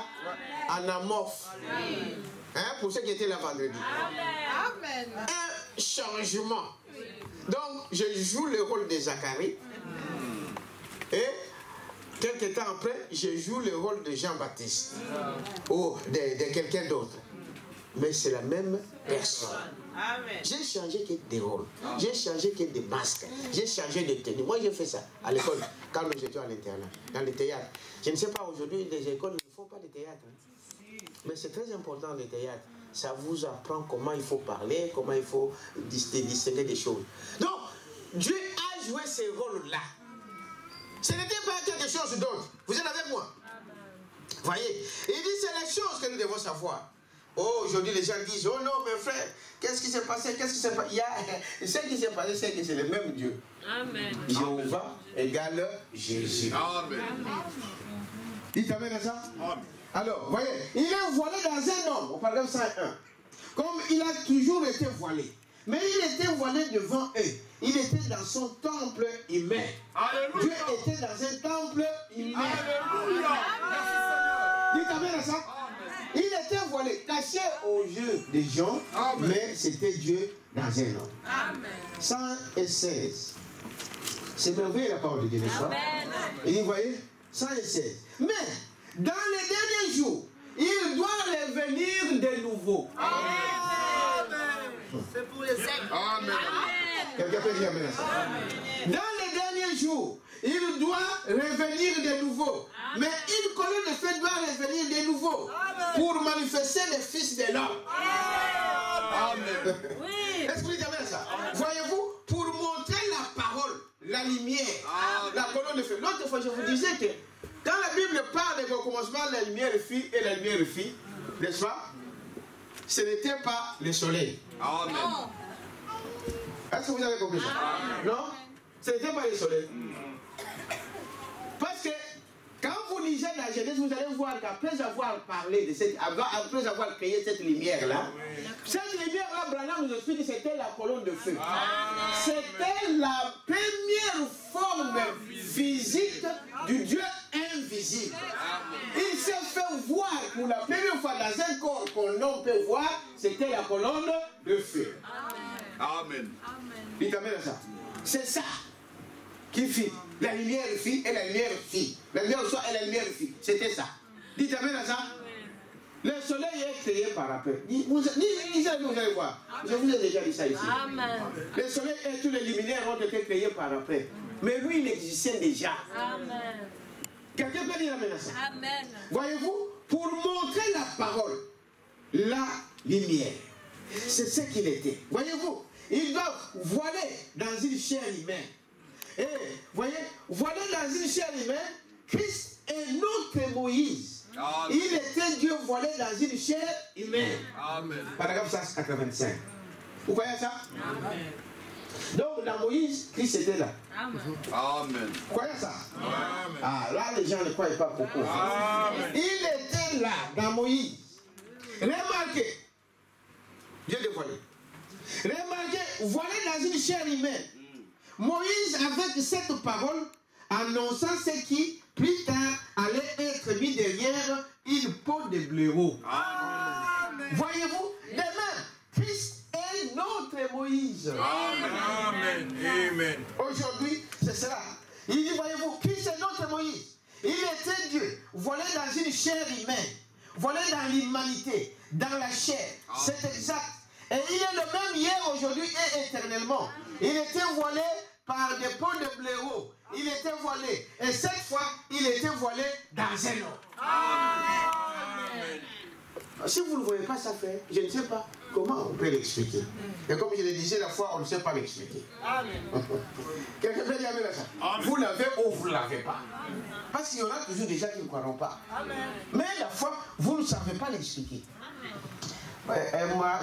anamorphe. Hein, pour ceux qui étaient là vendredi. Amen. Un changement. Donc, je joue le rôle de Zacharie. Et, quelques temps après, je joue le rôle de Jean-Baptiste. Ou de quelqu'un d'autre. Mais c'est la même personne. J'ai changé que des rôles. J'ai changé que des masques. J'ai changé de tenue. Moi, j'ai fait ça à l'école, quand nous étions à l'internat, dans le théâtre. Je ne sais pas, aujourd'hui, les écoles ne font pas de théâtre. Mais c'est très important, le théâtre. Ça vous apprend comment il faut parler, comment il faut distinguer des choses. Donc, Dieu a joué ces rôles-là. Ce n'était pas quelque chose d'autre. Vous êtes avec moi? Voyez, il dit, c'est les choses que nous devons savoir. Oh, aujourd'hui, les gens disent, oh non, mes frères, qu'est-ce qui s'est passé? Qu'est-ce qui s'est passé? Ce qui s'est passé, c'est que c'est le même Dieu. Amen. Jéhovah égale Jésus. Amen. Dites amen à ça? Amen. Alors, voyez, il est voilé dans un homme, au paragraphe 101. Comme il a toujours été voilé. Mais il était voilé devant eux. Il était dans son temple humain. Alléluia. Dieu était dans un temple humain. Alléluia. Dites amen à ça? Il était voilé, caché aux yeux des gens, mais c'était Dieu dans un homme. Amen. 116. C'est merveilleux la parole de Dieu, n'est-ce pas? Et vous voyez, 116. Mais, dans les derniers jours, il doit revenir de nouveau. Amen. C'est pour les aigles. Amen. Quelqu'un peut dire amen à ça? Dans les derniers jours, il doit revenir de nouveau. Mais une colonne de feu doit revenir de nouveau pour manifester le Fils de l'homme. Amen. Oui. Est-ce que vous dites amen à ça? Voyez-vous, pour montrer la parole, la lumière, la colonne de feu. L'autre fois, je vous disais que Quand la Bible parle qu'au commencement, la lumière fit et la lumière fit, n'est-ce pas? Ce n'était pas le soleil. Amen. Est-ce que vous avez compris ça? Non? Ce n'était pas le soleil. Parce que quand vous lisez la Genèse, vous allez voir qu'après avoir parlé de cette, après avoir créé cette lumière-là, cette lumière-là, Branham nous explique que c'était la colonne de feu. C'était la première forme physique du Dieu invisible. Il s'est fait voir pour la première fois dans un corps qu'on homme peut voir, c'était la colonne de feu. Amen. Dites amen à ça. C'est ça qui fit. La lumière fit et la lumière fit. La lumière soit et la lumière fit. C'était ça. Dites amen à ça. Le soleil est créé par après. Vous allez voir. Je vous ai déjà dit ça ici. Amen. Le soleil et tous les luminaires ont été créés par après. Mais lui, il existait déjà. Amen. Quelqu'un peut dire amen à ça. Amen. Voyez-vous, pour montrer la parole, la lumière, c'est ce qu'il était. Voyez-vous, il doit voiler dans une chair humaine. Et, voyez, voiler dans une chair humaine, Christ est notre Moïse. Amen. Il était Dieu voilé dans une chair humaine. Amen. Paragraphe 185. Vous voyez ça? Amen. Donc, dans Moïse, Christ était là. Amen. Amen. Vous voyez ça? Amen. Ah, là, les gens ne croient pas beaucoup. Amen. Il était là, dans Moïse. Remarquez, Dieu dévoilé. Remarquez, voilé dans une chair humaine. Moïse, avec cette parole, annonçant ce qui, plus tard, allait être mis derrière une peau de blaireau. Amen. Voyez-vous, demain, Christ est notre Moïse. Amen. Amen. Aujourd'hui, c'est cela. Il dit, voyez-vous, Christ est notre Moïse. Il était Dieu, voilé dans une chair humaine, voilé dans l'humanité, dans la chair. C'est exact. Et il est le même hier, aujourd'hui et éternellement. Il était voilé par des peaux de blaireau. Il était voilé. Et cette fois, il était voilé dans un homme. Amen. Si vous ne voyez pas ça faire, je ne sais pas comment on peut l'expliquer. Et comme je le disais la fois, on ne sait pas l'expliquer. Quelqu'un peut dire amen à ça. Vous l'avez ou vous ne l'avez pas. Parce qu'il y en a toujours des gens qui ne croiront pas. Mais la foi, vous ne savez pas l'expliquer. Moi,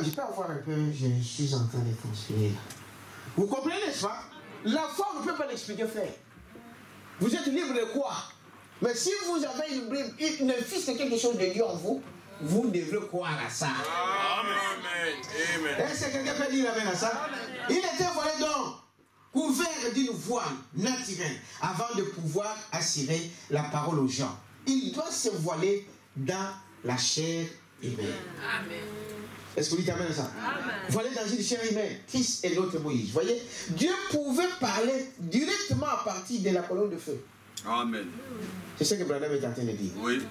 je peux avoir un peu, je suis en train de transpirer là. Vous comprenez, n'est-ce pas? La foi, on ne peut pas l'expliquer faire. Vous êtes libre de croire. Mais si vous avez une fils de quelque chose de Dieu en vous, vous devrez croire à ça. Amen. Amen. Est-ce que quelqu'un peut dire amen à ça? Il était voilé donc, couvert d'une voile naturelle, avant de pouvoir assurer la parole aux gens. Il doit se voiler dans la chair humaine. Amen. Est-ce que vous dites amen à ça? Amen. Voilé dans une chair humaine, Christ est notre Moïse. Voyez, Dieu pouvait parler directement à partir de la colonne de feu. Amen. C'est ce que Branham est en train de dire. Oui.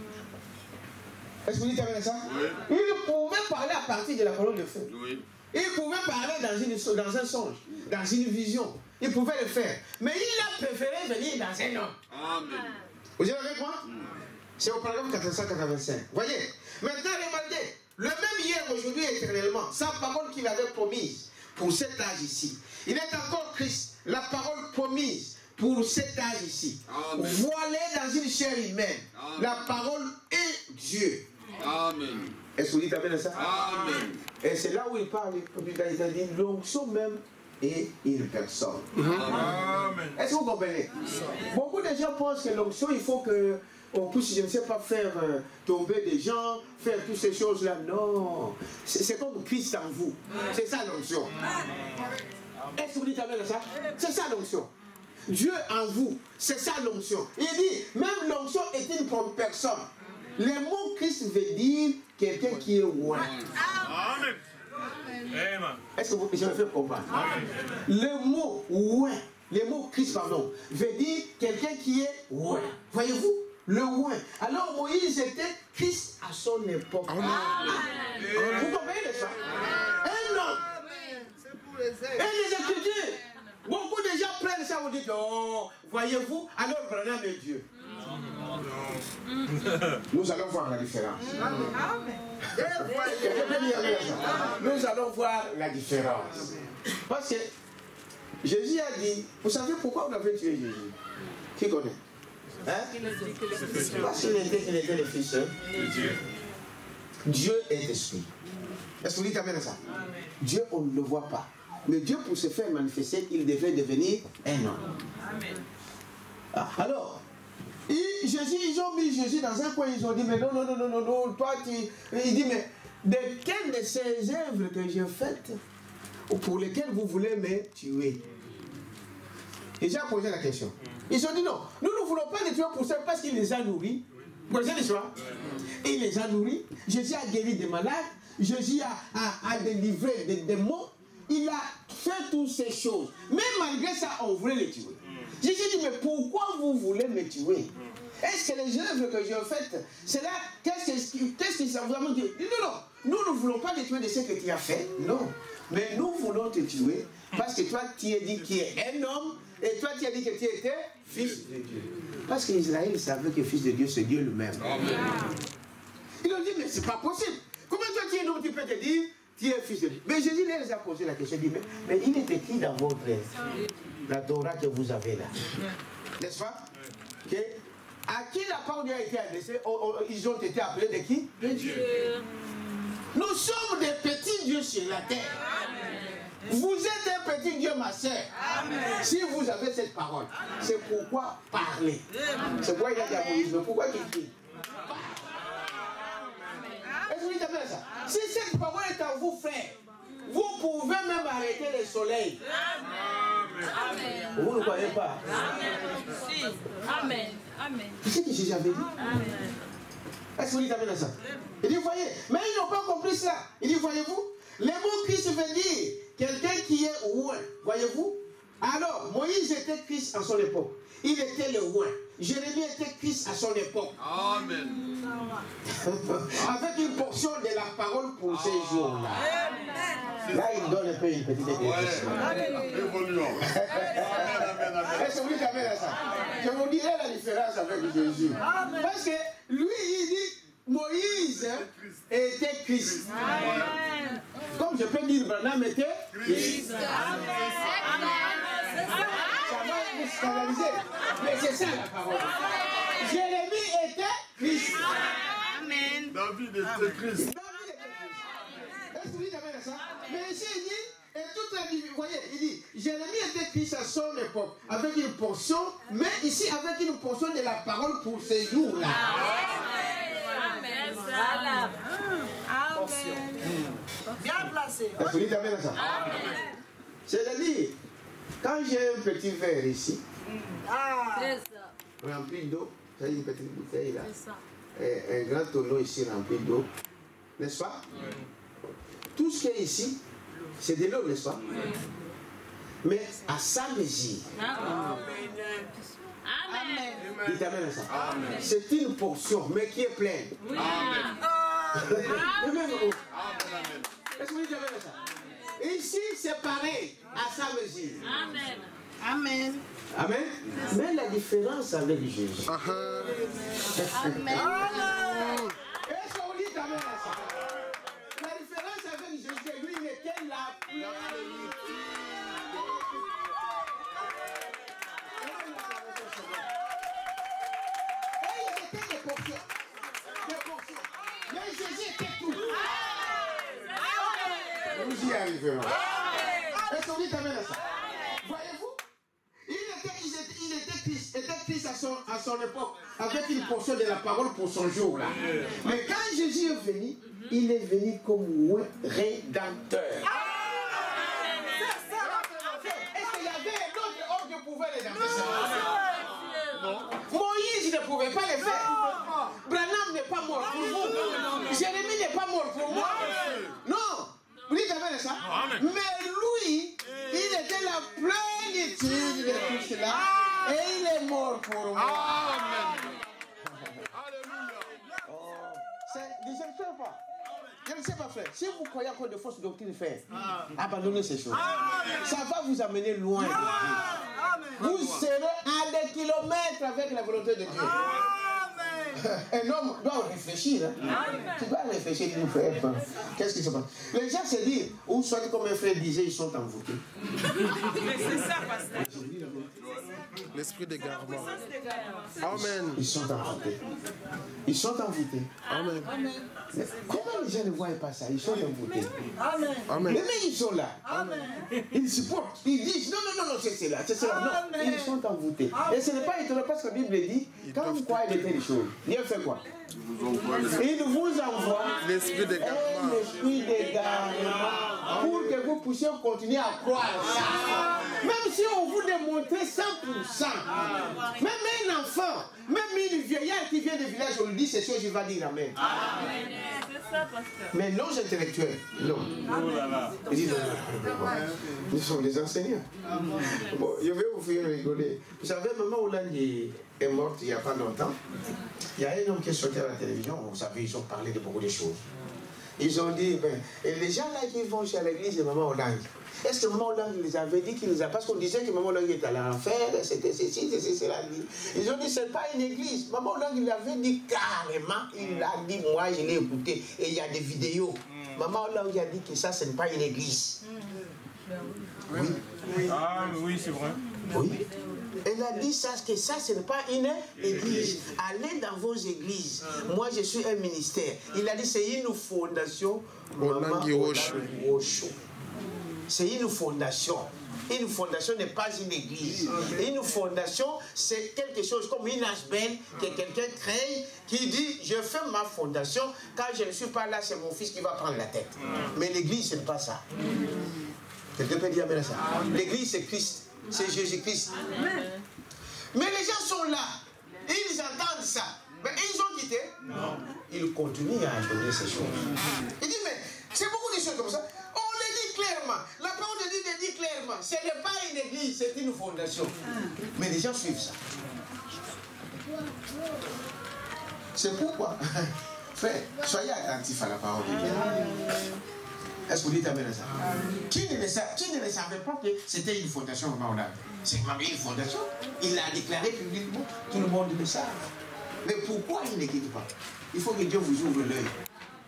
Est-ce que vous dites amen à ça? Oui. Il pouvait parler à partir de la colonne de feu. Oui. Il pouvait parler dans un songe, dans une vision. Il pouvait le faire. Mais il a préféré venir dans un homme. Amen. Vous êtes avec moi? C'est au paragraphe 485. Voyez? Maintenant, remarquez. Le même hier, aujourd'hui, éternellement, sa parole qu'il avait promise pour cet âge ici. Il est encore Christ, la parole promise pour cet âge ici. Amen. Voilé dans une chair humaine. Amen. La parole est Dieu. Amen. Est-ce que vous dites amen à ça? Amen. Et c'est là où il parle, comme il a dit, l'onction même est une personne. Amen. Est-ce que vous comprenez? Beaucoup de gens pensent que l'onction, il faut que on puisse, je ne sais pas, faire tomber des gens, faire toutes ces choses-là. Non. C'est comme Christ en vous. C'est ça l'onction. Est-ce que vous dites amen à ça? C'est ça l'onction. Dieu en vous. C'est ça l'onction. Il dit, même l'onction est une personne. Le mot Christ veut dire quelqu'un qui est loin. Amen. Amen. Est-ce que vous je me fais comprendre? Le mot loin, le mot Christ, pardon, veut dire quelqu'un qui est loin. Voyez-vous? Le loin. Alors Moïse était Christ à son époque. Vous comprenez ça? Un homme. Et les Écritures. Beaucoup de gens prennent ça, vous dites, oh, voyez-vous, alors Branham est Dieu. Nous allons voir la différence. Nous allons voir la différence. Parce que Jésus a dit, vous savez pourquoi on avait tué Jésus? Qui connaît? Hein? Parce qu'il était le Fils de Dieu. Dieu est esprit. Est-ce que vous dites amen à ça? Dieu, on ne le voit pas. Mais Dieu, pour se faire manifester, il devait devenir un homme. Ah, alors, ils ont mis Jésus dans un coin, ils ont dit, mais non, toi, il dit, mais de quelle de ces œuvres que j'ai faites, pour lesquelles vous voulez me tuer? Et j'ai posé la question. Ils ont dit, non, nous ne voulons pas les tuer pour ça, parce qu'il les a nourris. Vous connaissez l'histoire? Il les a nourris, Jésus a guéri des malades, Jésus a délivré des démons, il a fait toutes ces choses. Mais malgré ça, on voulait les tuer. Jésus dit, mais pourquoi vous voulez me tuer? Est-ce que les œuvres que j'ai faites, c'est là, qu'est-ce que ça vous a dit? Non, nous ne voulons pas te tuer de ce que tu as fait, non. Mais nous voulons te tuer parce que toi, tu as dit qu'il est un homme et toi, tu as dit que tu étais fils de Dieu. Parce qu'Israël savait que fils de Dieu, c'est Dieu lui-même. Ils ont dit, mais c'est pas possible. Comment toi, tu es un homme, tu peux te dire, tu es fils de Dieu? Mais Jésus les a posé la question, il dit, mais il est écrit dans votre la Torah que vous avez là. N'est-ce pas? Okay. À qui la parole a été adressée? Ils ont été appelés de qui? De Dieu. Nous sommes des petits dieux sur la terre. Vous êtes un petit Dieu, ma sœur. Si vous avez cette parole, c'est pourquoi parler. C'est pourquoi il y a diabolisme. Pourquoi qu'il crie? Est-ce que vous dites ça? Si cette parole est en vous, frère, vous pouvez même arrêter le soleil. Amen. Vous ne croyez pas? Amen. Amen. Amen. Tu sais que Jésus avait dit? Amen. Est-ce que vous dites amen à ça? Il dit, voyez, mais ils n'ont pas compris ça. Il dit, voyez-vous, le mot Christ veut dire quelqu'un qui est loin. Voyez-vous? Alors, Moïse était Christ à son époque. Il était le roi. Jérémie était Christ à son époque. Amen. Avec une portion de la parole pour ces jours-là. Là, il donne un peu une petite définition. Est-ce que vous dites amen à ça? Je vous dirai la différence avec Jésus. Parce que lui, il dit, Moïse était Christ. Amen. Comme je peux dire, Branham était Christ. Amen. Ça va vous scandaliser. Mais c'est ça la parole. Jérémie était Christ. Amen. David était Christ. Est-ce que vous dites amen à ça? Mais ici, il dit, et toute la vie, vous voyez, il dit, Jérémie était Christ à son époque, avec une portion, mais ici, avec une portion de la parole pour ces jours-là. Amen. Amen. Bien placé. Est-ce que vous dites amen à ça? C'est-à-dire, quand j'ai un petit verre ici, C'est ça. rempli d'eau, c'est une petite bouteille là, C'est ça. et un grand tonneau ici rempli d'eau, n'est-ce pas? Tout ce qui est ici, c'est de l'eau, n'est-ce pas? Mais à sa mesure. Amen. Dites amen à ça. C'est une portion, mais qui est pleine. Amen. Est-ce que vous dites amen à ça? Ici, c'est pareil, à sa mesure. Amen. Amen. Amen. Mais la différence avec Jésus. Amen. Est-ce que vous dites amen à ça? La différence avec Jésus, lui, il était la plénitude. Et il était des portions. Des portions. Mais Jésus était tout. Nous y arriverons. Est-ce que vous dites amen à ça? Voyez-vous? Il était Christ à son époque, avec une portion de la parole pour son jour là. Mais quand Jésus est venu, il est venu comme rédempteur. Est-ce qu'il y avait un autre homme qui pouvait rédempter ça? Non. Moïse ne pouvait pas le faire. Branham n'est pas mort pour vous. Jérémie n'est pas mort pour moi. Non. Vous dites amen à ça? Mais lui, il était la plénitude de tout cela. Et il est mort pour moi. Amen. Je ne sais pas. Je ne sais pas, frère. Si vous croyez encore de fausses doctrines, frère, abandonnez ces choses. Ça va vous amener loin de Dieu. Vous serez à des kilomètres avec la volonté de Dieu. Un homme doit réfléchir. Hein? Tu dois réfléchir, mon frère. Qu'est-ce qui se passe? Les gens se disent, ou soit comme un frère disait, ils sont envoûtés. Mais c'est ça, pasteur. L'esprit d'égarement. Amen. Ils sont envoûtés. Ils sont envoûtés. Amen. Mais comment les gens ne voient pas ça? Ils sont envoûtés. Amen. Les mecs, ils sont là. Ils supportent. Ils disent non, c'est là, c'est cela. Non, ils sont envoûtés. Et ce n'est pas étonnant parce que la Bible dit quand vous croyez de telles choses, Dieu fait quoi? Il vous envoie L'esprit d'égarement. un esprit d'égarement pour que vous puissiez continuer à croire ça. Même si on vous démontre 100%, même un enfant, même une vieillard qui vient du village, on lui dit ces choses, il va dire Amen. Mais non intellectuels, non. Il dit non. Nous sommes des enseignants. Bon, je vais vous faire rigoler. Vous savez, maman Hollande est morte il n'y a pas longtemps. Il y a un homme qui est sorti à la télévision, vous savez, ils ont parlé de beaucoup de choses. Ils ont dit, et les gens là qui vont chez l'église de maman Hollande, est-ce que maman Hollande les avait dit qu'il les a... Parce qu'on disait que maman Hollande était allée en enfer, c'était ceci, cela. Ils ont dit, ce n'est pas une église. Maman Hollande, il avait dit carrément, il a dit, moi je l'ai écouté, et il y a des vidéos. Maman Hollande a dit que ça, ce n'est pas une église. Oui. Ah oui, c'est vrai. Oui. Elle a dit ça, que ça, ce n'est pas une église. Allez dans vos églises. Moi, je suis un ministère. Il a dit, c'est une fondation. C'est une fondation. Une fondation n'est pas une église. Une fondation, c'est quelque chose comme une asbel que quelqu'un crée, qui dit, je fais ma fondation. Quand je ne suis pas là, c'est mon fils qui va prendre la tête. Mais l'église, ce n'est pas ça. Quelqu'un peut dire amen à ça. L'église, c'est Christ. C'est Jésus-Christ. Mais les gens sont là. Ils entendent ça. Mais ils ont quitté? Non. Ils continuent à donner ces choses. Ils disent, mais c'est beaucoup de choses comme ça. On le dit clairement. La parole de Dieu le dit clairement. Ce n'est pas une église, c'est une fondation. Mais les gens suivent ça. C'est pourquoi, frère, soyez attentifs à la parole de Dieu. Est-ce que vous dites amen à ça? Qui ne le savait pas que c'était une fondation au Mahomet? C'est vraiment une fondation. Il l'a déclaré publiquement. Tout le monde le sait. Mais pourquoi il ne quitte pas? Il faut que Dieu vous ouvre l'œil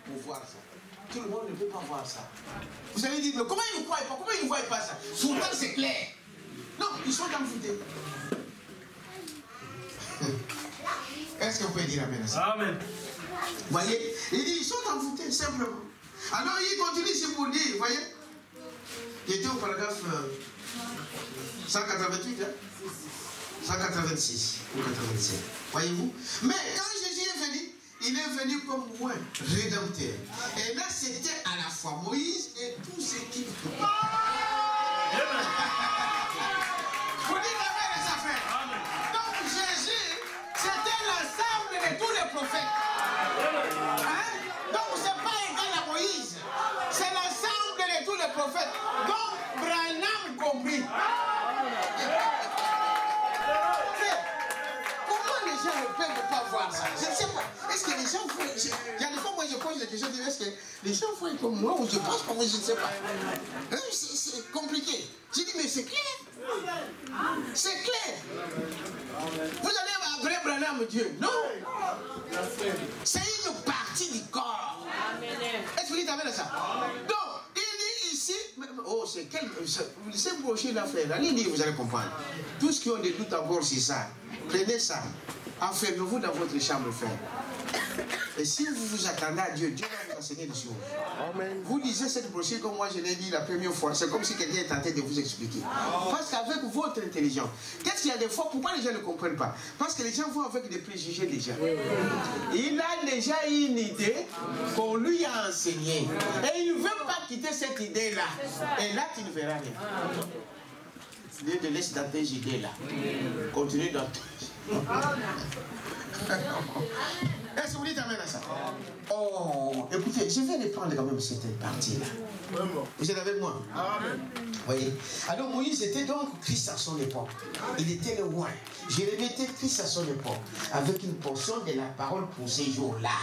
pour voir ça. Tout le monde ne peut pas voir ça. Vous allez dire, mais comment ils ne croient pas? Comment ils ne voient pas ça? Pourtant c'est clair. Non, ils sont envoûtés. Est-ce que vous pouvez dire amen à ça? Amen. Vous voyez? Il dit, ils sont envoûtés simplement. Alors il continue ici pour dire, vous voyez, il était au paragraphe 188, hein? 186 ou 87, voyez-vous. Mais quand Jésus est venu, il est venu comme moi, rédempteur. Et là, c'était à la fois Moïse et tout ce qui... Vous dites amen à sa frère. Donc Jésus, c'était l'ensemble de tous les prophètes. Hein? Donc c'est pas égal à Moïse. C'est l'ensemble de tous les prophètes. Donc Branham compris. Comment les gens ne peuvent pas voir ça? Je ne sais pas. Est-ce que les gens font... Il y a des fois, moi je pose la question, est-ce que les gens font comme moi ou je pense comme moi, je ne sais pas. Hein? C'est compliqué. J'ai dit, mais c'est clair. C'est clair. Vous allez après Branham Dieu. Non. C'est une partie du corps. Est-ce que vous dites amen à ça? Donc, il dit ici, oh, c'est quel... C'est brochure l'affaire. Il dit, vous allez comprendre. Tous qui ont des doutes encore sur ça, prenez ça. Enfermez-vous dans votre chambre, frère. Et si vous vous attendez à Dieu, Dieu va vous enseigner des choses. Amen. Vous lisez cette brochure comme moi je l'ai dit la première fois. C'est comme si quelqu'un est tenté de vous expliquer. Parce qu'avec votre intelligence, qu'est-ce qu'il y a des fois, pourquoi les gens ne comprennent pas? Parce que les gens vont avec des préjugés déjà. Il a déjà une idée qu'on lui a enseignée. Et il ne veut pas quitter cette idée-là. Et là, tu ne verras rien. Dieu te laisse dans tes idées là. Continue dans tes... Est-ce que vous dites amen à ça? Oh, écoutez, je vais reprendre quand même cette partie-là. Vous êtes avec moi? Amen. Voyez. Alors Moïse était donc Christ à son époque. Il était le roi. Jérémie était Christ à son époque, avec une portion de la parole pour ces jours-là.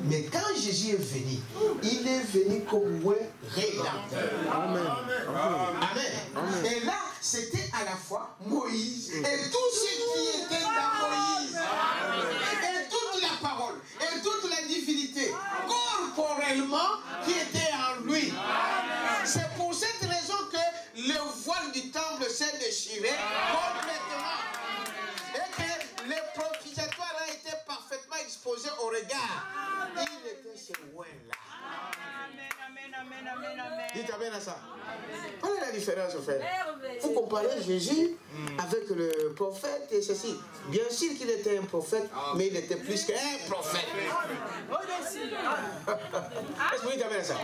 Mais quand Jésus est venu, il est venu comme roi rédempteur. Amen. Amen. Et là, c'était à la fois Moïse et tout ce qui était dans Moïse. Et toute la parole, et toute la divinité, corporellement, qui était en lui. C'est pour cette raison que le voile du temple s'est déchiré complètement. au regard. Il était ce loin-là. Dites amen à ça. Quelle est la différence, frère? Vous comparez Jésus avec le prophète et ceci. Bien sûr qu'il était un prophète, mais il était plus qu'un prophète. Est-ce que vous dites amen à ça?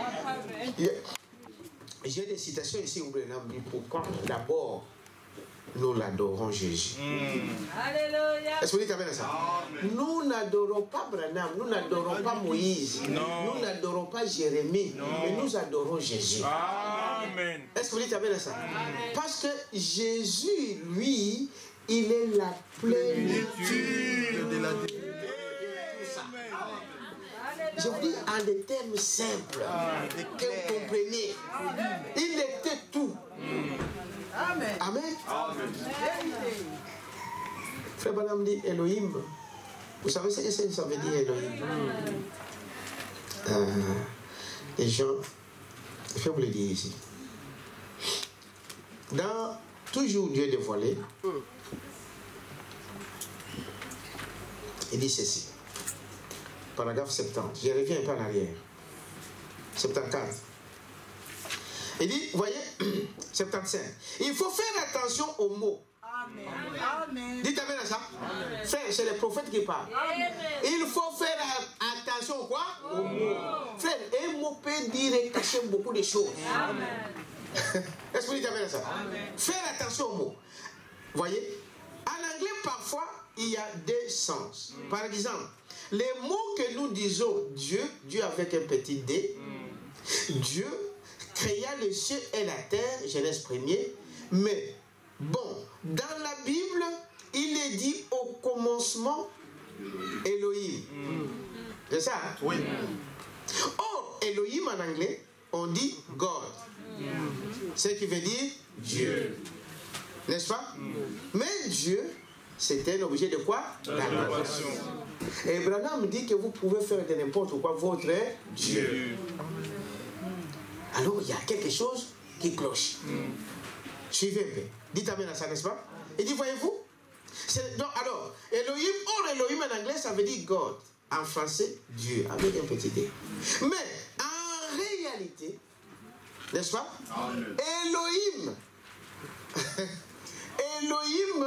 J'ai des citations ici où Branham dit pourquoi d'abord nous l'adorons Jésus. Alléluia. Est-ce que vous dites amen à ça? Nous n'adorons pas Branham, nous n'adorons pas Moïse, nous n'adorons pas Jérémie, mais nous adorons Jésus. Amen. Est-ce que vous dites amen à ça? Parce que Jésus, lui, il est la plénitude de la divinité. Je vous dis en des termes simples, que vous compreniez. Il était tout. Amen. Amen. Frère Branham dit Elohim. Vous savez ce que ça veut dire Elohim? Les gens, je vais vous le dire ici. Dans Toujours Dieu dévoilé, il dit ceci. Paragraphe 70. Je reviens un peu en arrière. 74. Il dit, vous voyez, 75. Il faut faire attention aux mots. Amen. Dites amen à ça. Frère, c'est les prophètes qui parlent. Amen. Il faut faire attention quoi? Aux mots. Frère, un mot peut dire et cacher beaucoup de choses. Amen. Est-ce que vous dites amen à ça? Amen. Faire attention aux mots. Vous voyez, en anglais, parfois, il y a deux sens. Par exemple, les mots que nous disons Dieu, Dieu avec un petit d, Dieu créa les cieux et la terre, Genèse 1er, mais bon, dans la Bible, il est dit au commencement Elohim. C'est ça? Hein? Oui. Or, Elohim en anglais, on dit God. Ce qui veut dire Dieu. N'est-ce pas? Mais Dieu, c'est un objet de quoi? D'adoration. Et Branham dit que vous pouvez faire de n'importe quoi votre Dieu. Alors il y a quelque chose qui cloche. Suivez un peu. Dites amen à ça, n'est-ce pas? Il dit, voyez-vous? Alors, Elohim, or Elohim en anglais, ça veut dire God. En français, Dieu, avec un petit d. Mais en réalité, n'est-ce pas? Elohim. Elohim,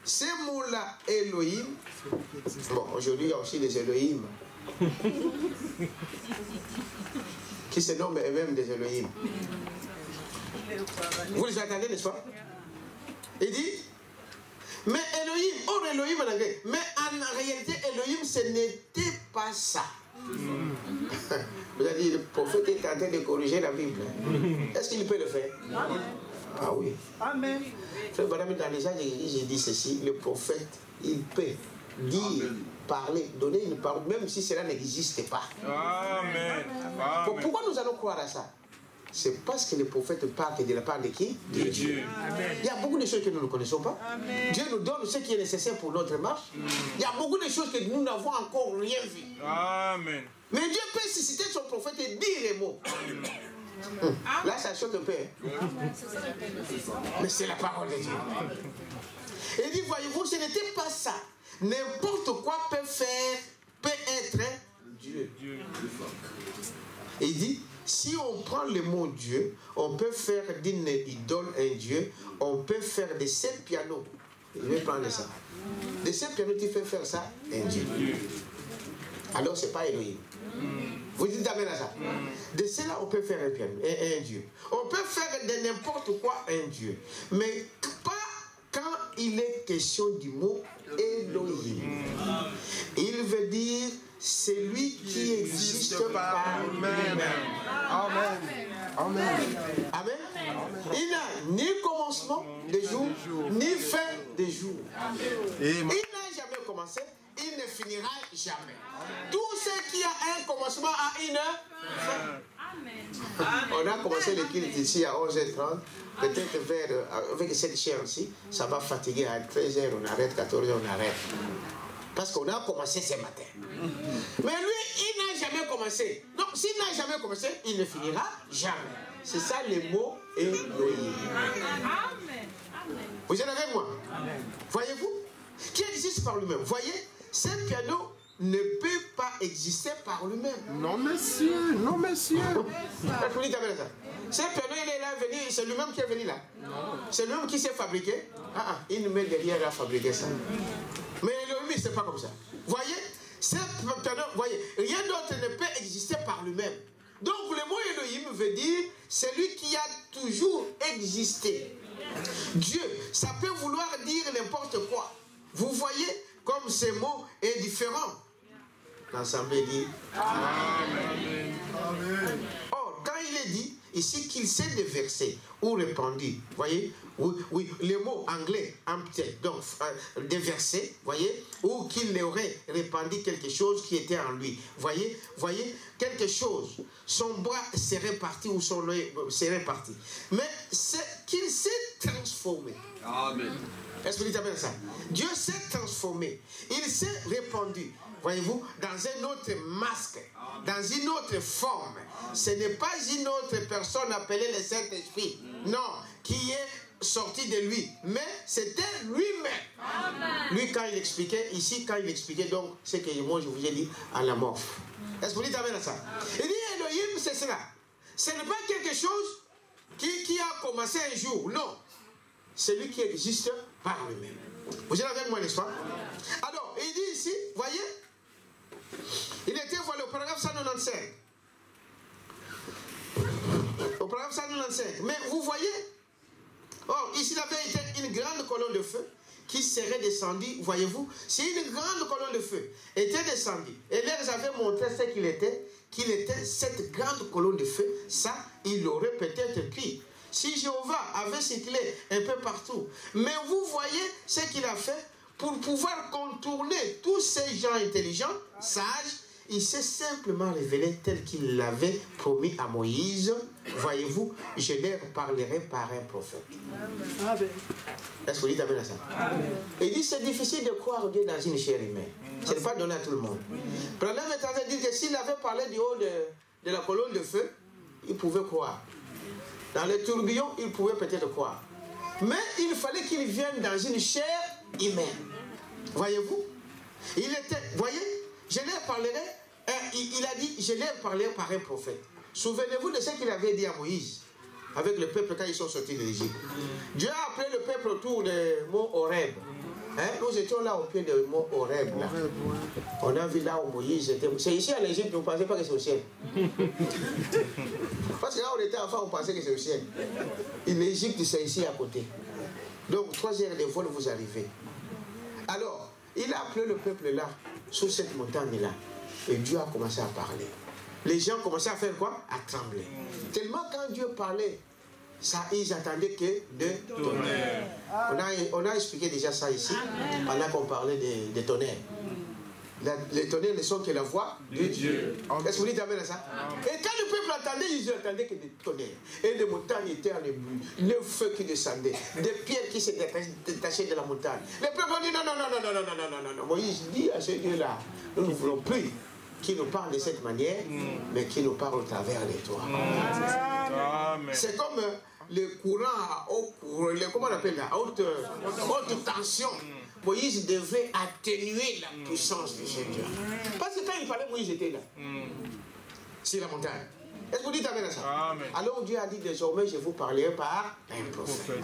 ces mots-là, Elohim. Bon, aujourd'hui, il y a aussi des Elohim. Qui se nomment eux-mêmes des Elohim. Vous les entendez, n'est-ce pas? Il dit, mais Elohim, or Elohim en anglais, mais en réalité, Elohim, ce n'était pas ça. Vous avez dit, le prophète est en train de corriger la Bible. Est-ce qu'il peut le faire? Ah oui. Amen. Frère Branham, dans les années, j'ai dit ceci, le prophète, il peut dire, parler, donner une parole, même si cela n'existe pas. Amen. Pourquoi nous allons croire à ça? C'est parce que le prophète parle de la part de qui? De Dieu. Amen. Il y a beaucoup de choses que nous ne connaissons pas. Amen. Dieu nous donne ce qui est nécessaire pour notre marche. Il y a beaucoup de choses que nous n'avons encore rien vu. Amen. Mais Dieu peut susciter son prophète et dire les mots. Là, ça choque un peu. Mais c'est la parole de Dieu. Il dit, voyez-vous, ce n'était pas ça. N'importe quoi peut être Dieu. Il dit, si on prend le mot Dieu, on peut faire d'une idole un Dieu, on peut faire de ces pianos. Je vais prendre ça. De ces pianos, tu fais faire ça, un Dieu. Alors, ce n'est pas Elohim. Vous dites amen à ça. De cela, on peut faire un piano, un Dieu. On peut faire de n'importe quoi un Dieu. Mais pas quand il est question du mot Elohim. Il veut dire celui qui existe par lui-même. Amen. Amen. Amen. Il n'a ni commencement des jours, ni fin des jours. Il n'a jamais commencé, il ne finira jamais. Tout ce qui a un commencement a une fin. On a commencé le culte ici à 11h30. Peut-être vers, avec cette chair ici, ça va fatiguer à 13h, on arrête, 14h, on arrête. Parce qu'on a commencé ce matin. Mais lui, il n'a jamais commencé. Donc, s'il n'a jamais commencé, il ne finira jamais. C'est ça le mot Elohim. Vous êtes avec moi? Voyez-vous? Qui existe par lui-même. Voyez, ce piano ne peut pas exister par lui-même. Non, monsieur. Non, monsieur. Ce piano, il est là venu, c'est lui-même qui est venu là. C'est lui-même qui s'est fabriqué. Il nous met derrière à fabriquer ça. Mais Elohim, c'est pas comme ça. Voyez, ce piano, voyez, rien d'autre ne peut exister par lui-même. Donc le mot Elohim veut dire celui qui a toujours existé. Dieu, ça peut vouloir dire n'importe quoi. Vous voyez comme ce mot est différent. L'Assemblée dit Amen. Or, quand il est dit ici qu'il s'est déversé ou répandu, voyez, oui, le mot anglais, empty, donc déversé, voyez, ou qu'il aurait répandu quelque chose qui était en lui, voyez, quelque chose, son bras serait parti ou son œil serait parti, mais c'est qu'il s'est transformé. Amen. Est-ce que vous dites ça? Dieu s'est transformé, il s'est répandu, voyez-vous, dans un autre masque, dans une autre forme. Ce n'est pas une autre personne appelée le Saint-Esprit, non, qui est sorti de lui, mais c'était lui-même. Lui, quand il expliquait, ici, quand il expliquait, donc, ce que moi je vous ai dit, à la mort. Est-ce que vous dites amen à ça? Il dit Elohim, c'est cela. Ce n'est pas quelque chose qui a commencé un jour, non. C'est lui qui existe par lui-même. Vous êtes avec moi, n'est-ce pas? Alors, il dit ici, voyez, il était, voilà, au paragraphe 195. Au paragraphe 195. Mais vous voyez, ici, il avait été une grande colonne de feu qui serait descendue, voyez-vous, si une grande colonne de feu était descendue, et leur avait montré ce qu'il était cette grande colonne de feu, ça, il aurait peut-être pris. Si Jéhovah avait circulé un peu partout, mais vous voyez ce qu'il a fait pour pouvoir contourner tous ces gens intelligents, sages, il s'est simplement révélé tel qu'il l'avait promis à Moïse. Voyez-vous, je leur parlerai par un prophète. Est-ce que vous dites amen à ça? Il dit c'est difficile de croire Dieu dans une chair humaine. Ce n'est pas donné à tout le monde. Le problème est en train de dire que s'il avait parlé du haut de la colonne de feu, il pouvait croire. Dans les tourbillons, il pouvait peut-être croire. Mais il fallait qu'il vienne dans une chair humaine. Voyez-vous? Il était, voyez, je leur parlerai, il a dit, je leur parlerai par un prophète. Souvenez-vous de ce qu'il avait dit à Moïse, avec le peuple quand ils sont sortis de l'Égypte. Dieu a appelé le peuple autour du mont Horeb. Nous étions là au pied du mont Horeb. Là. On a vu là où Moïse était. C'est ici à l'Égypte, vous ne pensez pas que c'est au ciel. Parce que là où on était enfant, on pensait que c'est au ciel. Et l'Égypte, c'est ici à côté. Donc 3 heures de vol, vous arrivez. Alors, il a appelé le peuple là, sur cette montagne-là. Et Dieu a commencé à parler. Les gens commençaient à faire quoi? À trembler. Tellement quand Dieu parlait, ça, ils attendaient que de tonnerre. On a expliqué déjà ça ici, pendant qu'on parlait de tonnerre. Les tonnerres ne sont que la voix de Dieu. Est-ce que vous dites amen à ça? Et quand le peuple attendait, ils attendaient que des tonnerres. Et les montagnes étaient en ébullition, le feu qui descendait, des pierres qui se détachaient de la montagne. Le peuple a dit non. Moïse dit à ce Dieu-là, nous ne voulons plus qu'il nous parle de cette manière, mais qu'il nous parle au travers de toi. C'est comme le courant à haut courant, comment on appelle ça, haute tension. Moïse devait atténuer la puissance de ce Dieu. Parce que quand il parlait, Moïse était là, sur la montagne. Est-ce que vous dites amen à ça? Amen. Alors Dieu a dit désormais, je vous parlerai par un prophète.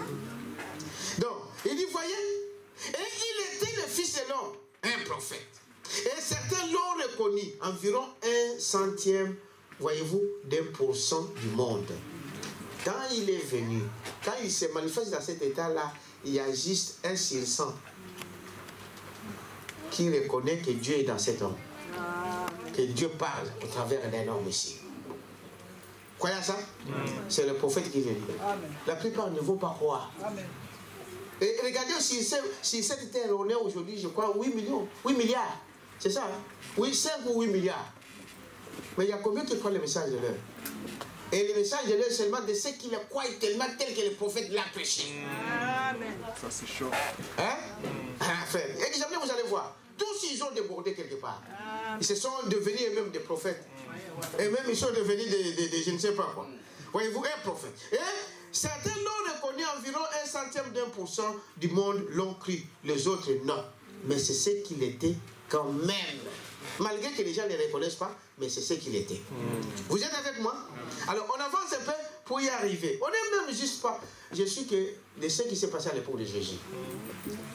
Donc, il dit, voyez, et il était le fils de l'homme, un prophète. Et certains l'ont reconnu, environ 1/100, voyez-vous, d'1% du monde. Quand il est venu, quand il se manifeste dans cet état-là, il y a juste 1 sur 100 qui reconnaît que Dieu est dans cet homme. Que Dieu parle au travers d'un homme ici. Croyez ça? C'est le prophète qui vient. La plupart ne vont pas croire. Et regardez aussi, si cette terre, on est aujourd'hui, je crois, 8 milliards. C'est ça, hein? Oui, 5 ou 8 milliards. Mais il y a combien qui croient le message de l'heure? Et le message de l'heure seulement de ceux qui le croient tellement tel que le prophète l'a prêché. Amen. Ça c'est chaud. Hein? Enfin, examinez, vous allez voir. Tous ils ont débordé quelque part. Ils se sont devenus eux-mêmes des prophètes. Et même ils sont devenus des je ne sais pas quoi. Voyez-vous, un prophète. Et certains l'ont reconnu, environ 1/100 du monde l'ont cru. Les autres non. Mais c'est ce qu'il était quand même. Malgré que les gens ne le reconnaissent pas, mais c'est ce qu'il était. Vous êtes avec moi? Alors, on avance un peu pour y arriver. On n'est même juste pas... Je suis que de ce qui s'est passé à l'époque de Jésus.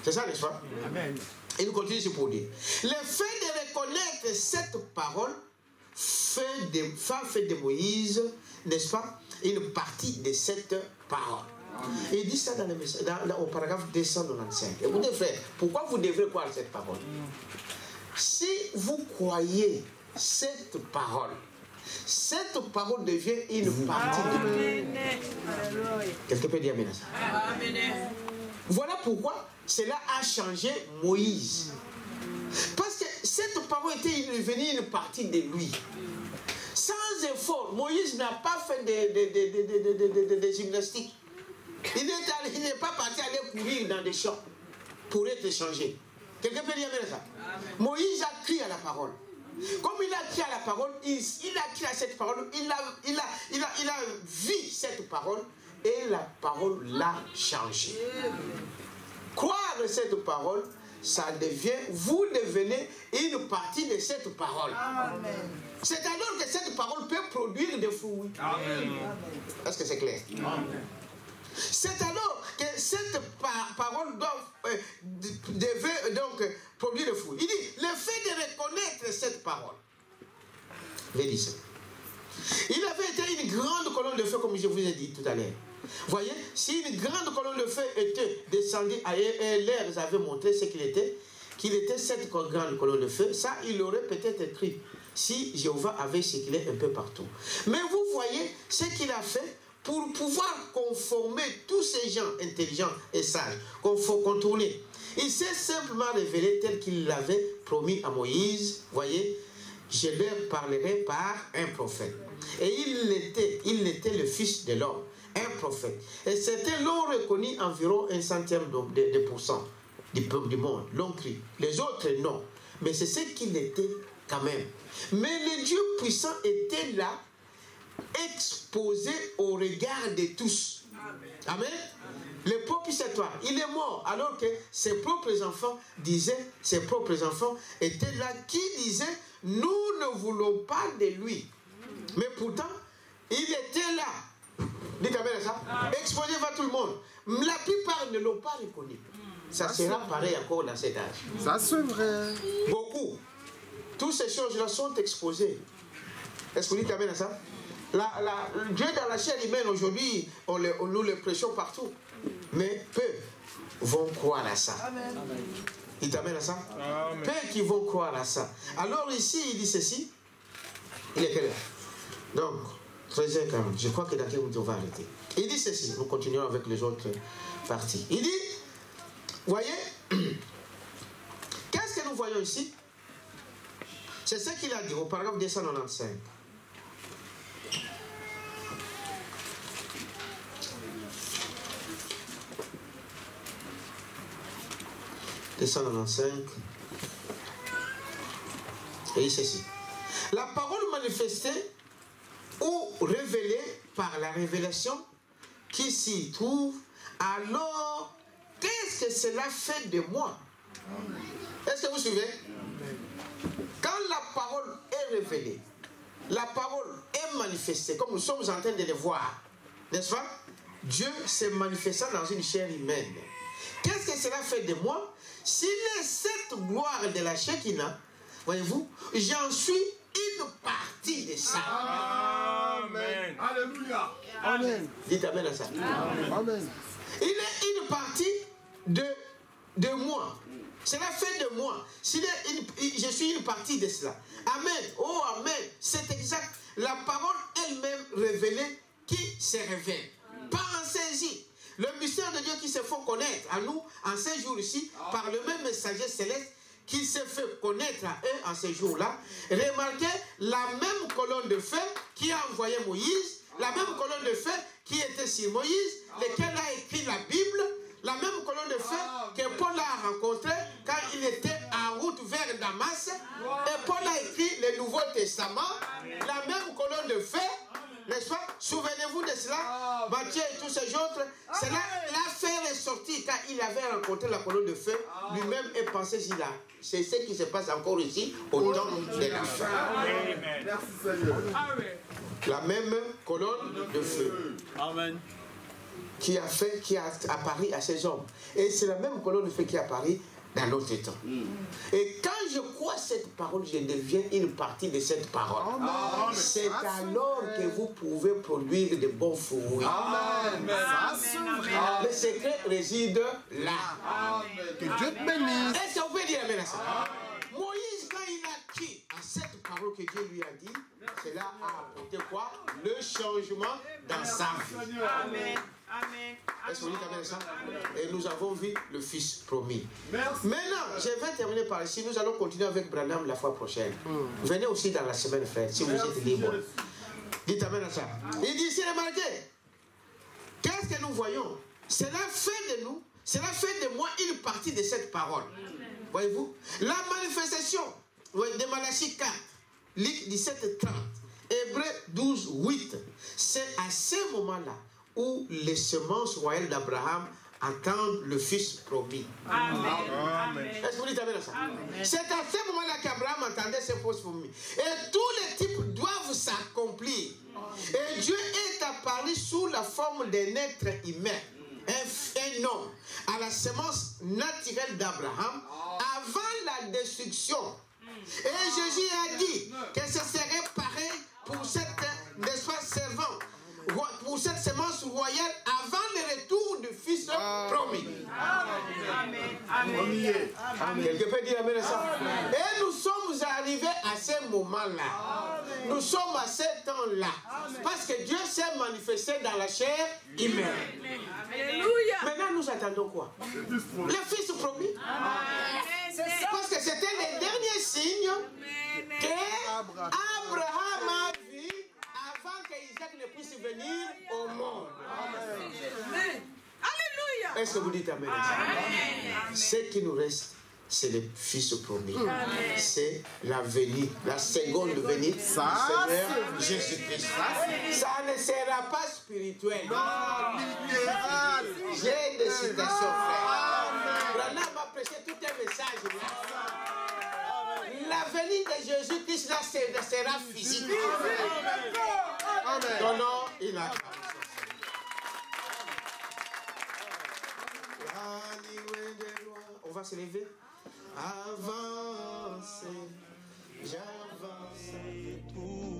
C'est ça, n'est-ce pas? Amen. Et nous continuons pour dire. Le fait de reconnaître cette parole fait de Moïse, n'est-ce pas, une partie de cette parole. Et il dit ça au paragraphe 295. Écoutez, frère, pourquoi vous devrez croire cette parole? Si vous croyez cette parole devient une partie de vous. Quelqu'un peut dire amen à ça? Voilà pourquoi cela a changé Moïse. Parce que cette parole était devenue une partie de lui. Sans effort, Moïse n'a pas fait de gymnastique. Il n'est pas parti aller courir dans des champs pour être changé. Quelqu'un peut dire amen à ça? Moïse a crié à la parole. Comme il a crié à la parole, il a crié à cette parole, il a vu cette parole et la parole l'a changé. Croire cette parole, ça devient, vous devenez une partie de cette parole. C'est alors que cette parole peut produire des fruits. Est-ce que c'est clair? C'est alors que cette parole devait donc produire des fruits. Il dit, le fait de reconnaître cette parole, il dit ça. Il avait été une grande colonne de feu, comme je vous ai dit tout à l'heure. Voyez, si une grande colonne de feu était descendue et l'air avait montré ce qu'il était cette grande colonne de feu, ça il aurait peut-être écrit si Jéhovah avait circulé un peu partout. Mais vous voyez ce qu'il a fait pour pouvoir conformer tous ces gens intelligents et sages, contourner. Il s'est simplement révélé tel qu'il l'avait promis à Moïse. Voyez, je leur parlerai par un prophète. Et il était le fils de l'homme, un prophète. Et certains l'ont reconnu environ 1/100 de pourcent du monde, l'ont cru. Les autres, non. Mais c'est ce qu'il était quand même. Mais le Dieu puissant était là, exposé au regard de tous. Amen. Le pauvre piscatoire, il est mort alors que ses propres enfants étaient là, qui disaient, nous ne voulons pas de lui. Mais pourtant, il était là. Dites amen à ça. Exposé vers tout le monde. La plupart ne l'ont pas reconnu. Ça sera pareil encore dans cet âge. Ça c'est vrai. Beaucoup. Toutes ces choses-là sont exposées. Est-ce que vous dites amen à ça? Dieu dans la chair humaine aujourd'hui, nous le prêchons partout. Mais peu vont croire à ça. Amen. Il t'amène à ça? Amen. Peu qui vont croire à ça. Alors ici, il dit ceci. Il est quelle heure? Donc, 13h40. Je crois que dans quelques minutes, on va arrêter. Il dit ceci. Nous continuons avec les autres parties. Il dit, voyez, qu'est-ce que nous voyons ici? C'est ce qu'il a dit au paragraphe 295. Et ceci. La parole manifestée ou révélée par la révélation qui s'y trouve, alors qu'est-ce que cela fait de moi? Est-ce que vous suivez? Quand la parole est révélée, la parole est manifestée, comme nous sommes en train de le voir, n'est-ce pas? Dieu s'est manifesté dans une chair humaine. Qu'est-ce que cela fait de moi? S'il est cette gloire de la Shekinah, voyez-vous, j'en suis une partie de ça. Amen. Alléluia. Amen. Dites amen à ça. Amen. Amen. Il est une partie de moi. Cela fait de moi. Je suis une partie de cela. Amen. Oh, amen. C'est exact. La parole elle-même révélée qui se révèle. Pas en saisie. Le mystère de Dieu qui se fait connaître à nous en ces jours ici, par le même messager céleste qui se fait connaître à eux en ces jours-là. Remarquez la même colonne de feu qui a envoyé Moïse, la même colonne de feu qui était sur Moïse, lequel a écrit la Bible, la même colonne de feu que Paul a rencontré quand il était en route vers Damas. Et Paul a écrit le Nouveau Testament, la même colonne de feu, n'est-ce pas? Souvenez Souvenez-vous de cela? Matthieu et tous ces autres, cela l'a fait ressortir quand il avait rencontré la colonne de feu. Lui-même est pensé là. C'est ce qui se passe encore ici, au temps de la fin. Merci Seigneur. La même colonne de feu. Amen. Qui a apparu à ces hommes. Et c'est la même colonne de feu qui a apparu dans notre temps. Et quand je crois cette parole, je deviens une partie de cette parole. C'est alors que vous pouvez produire de bons fruits. Le secret réside là. Que Dieu te bénisse. Est-ce que vous pouvez dire amen à ça? Moïse, quand il a cru à cette parole que Dieu lui a dit, cela a apporté quoi? Le changement dans sa vie. Amen. Amen. Est-ce que vous dites amen à ça? Et nous avons vu le Fils promis. Merci. Maintenant, je vais terminer par ici. Nous allons continuer avec Branham la fois prochaine. Venez aussi dans la semaine, frère, si vous êtes libre. Dites amen à ça. Il dit ici, remarquez, qu'est-ce que nous voyons? Cela fait de nous, cela fait de moi une partie de cette parole. Voyez-vous? La manifestation de Malachie 4, Luc 17, 30, Hébreux 12, 8, c'est à ce moment-là où les semences royales d'Abraham entendent le Fils promis. Amen. Est-ce que vous dites amen à ça? C'est à ce moment-là qu'Abraham entendait ses fausses promis. Et tous les types doivent s'accomplir. Et Dieu est apparu sous la forme d'un être humain, un homme, à la semence naturelle d'Abraham, avant la destruction. Et Jésus a dit que ce serait pareil pour cette, n'est-ce pas, servant, pour cette semence royale avant le retour du Fils promis. Quelqu'un peut dire amen à ça? Et nous sommes arrivés à ce moment-là. Nous sommes à ce temps-là. Parce que Dieu s'est manifesté dans la chair humaine. Alléluia. Maintenant, nous attendons quoi? Le Fils promis. Parce que c'était le dernier signe que Abraham a vu avant qu'Isaac ne puisse venir au monde. Alléluia. Est-ce que vous dites amen? Ce qui nous reste, c'est le Fils promis. C'est la venue, la seconde venue du Seigneur Jésus-Christ. Ça ne sera pas spirituel. J'ai des citations, frère. Branham a prêché tout un message là. La venue de Jésus-Christ là, sera physique. Donnons une acclamation. On va se lever. Avancez, j'avance pour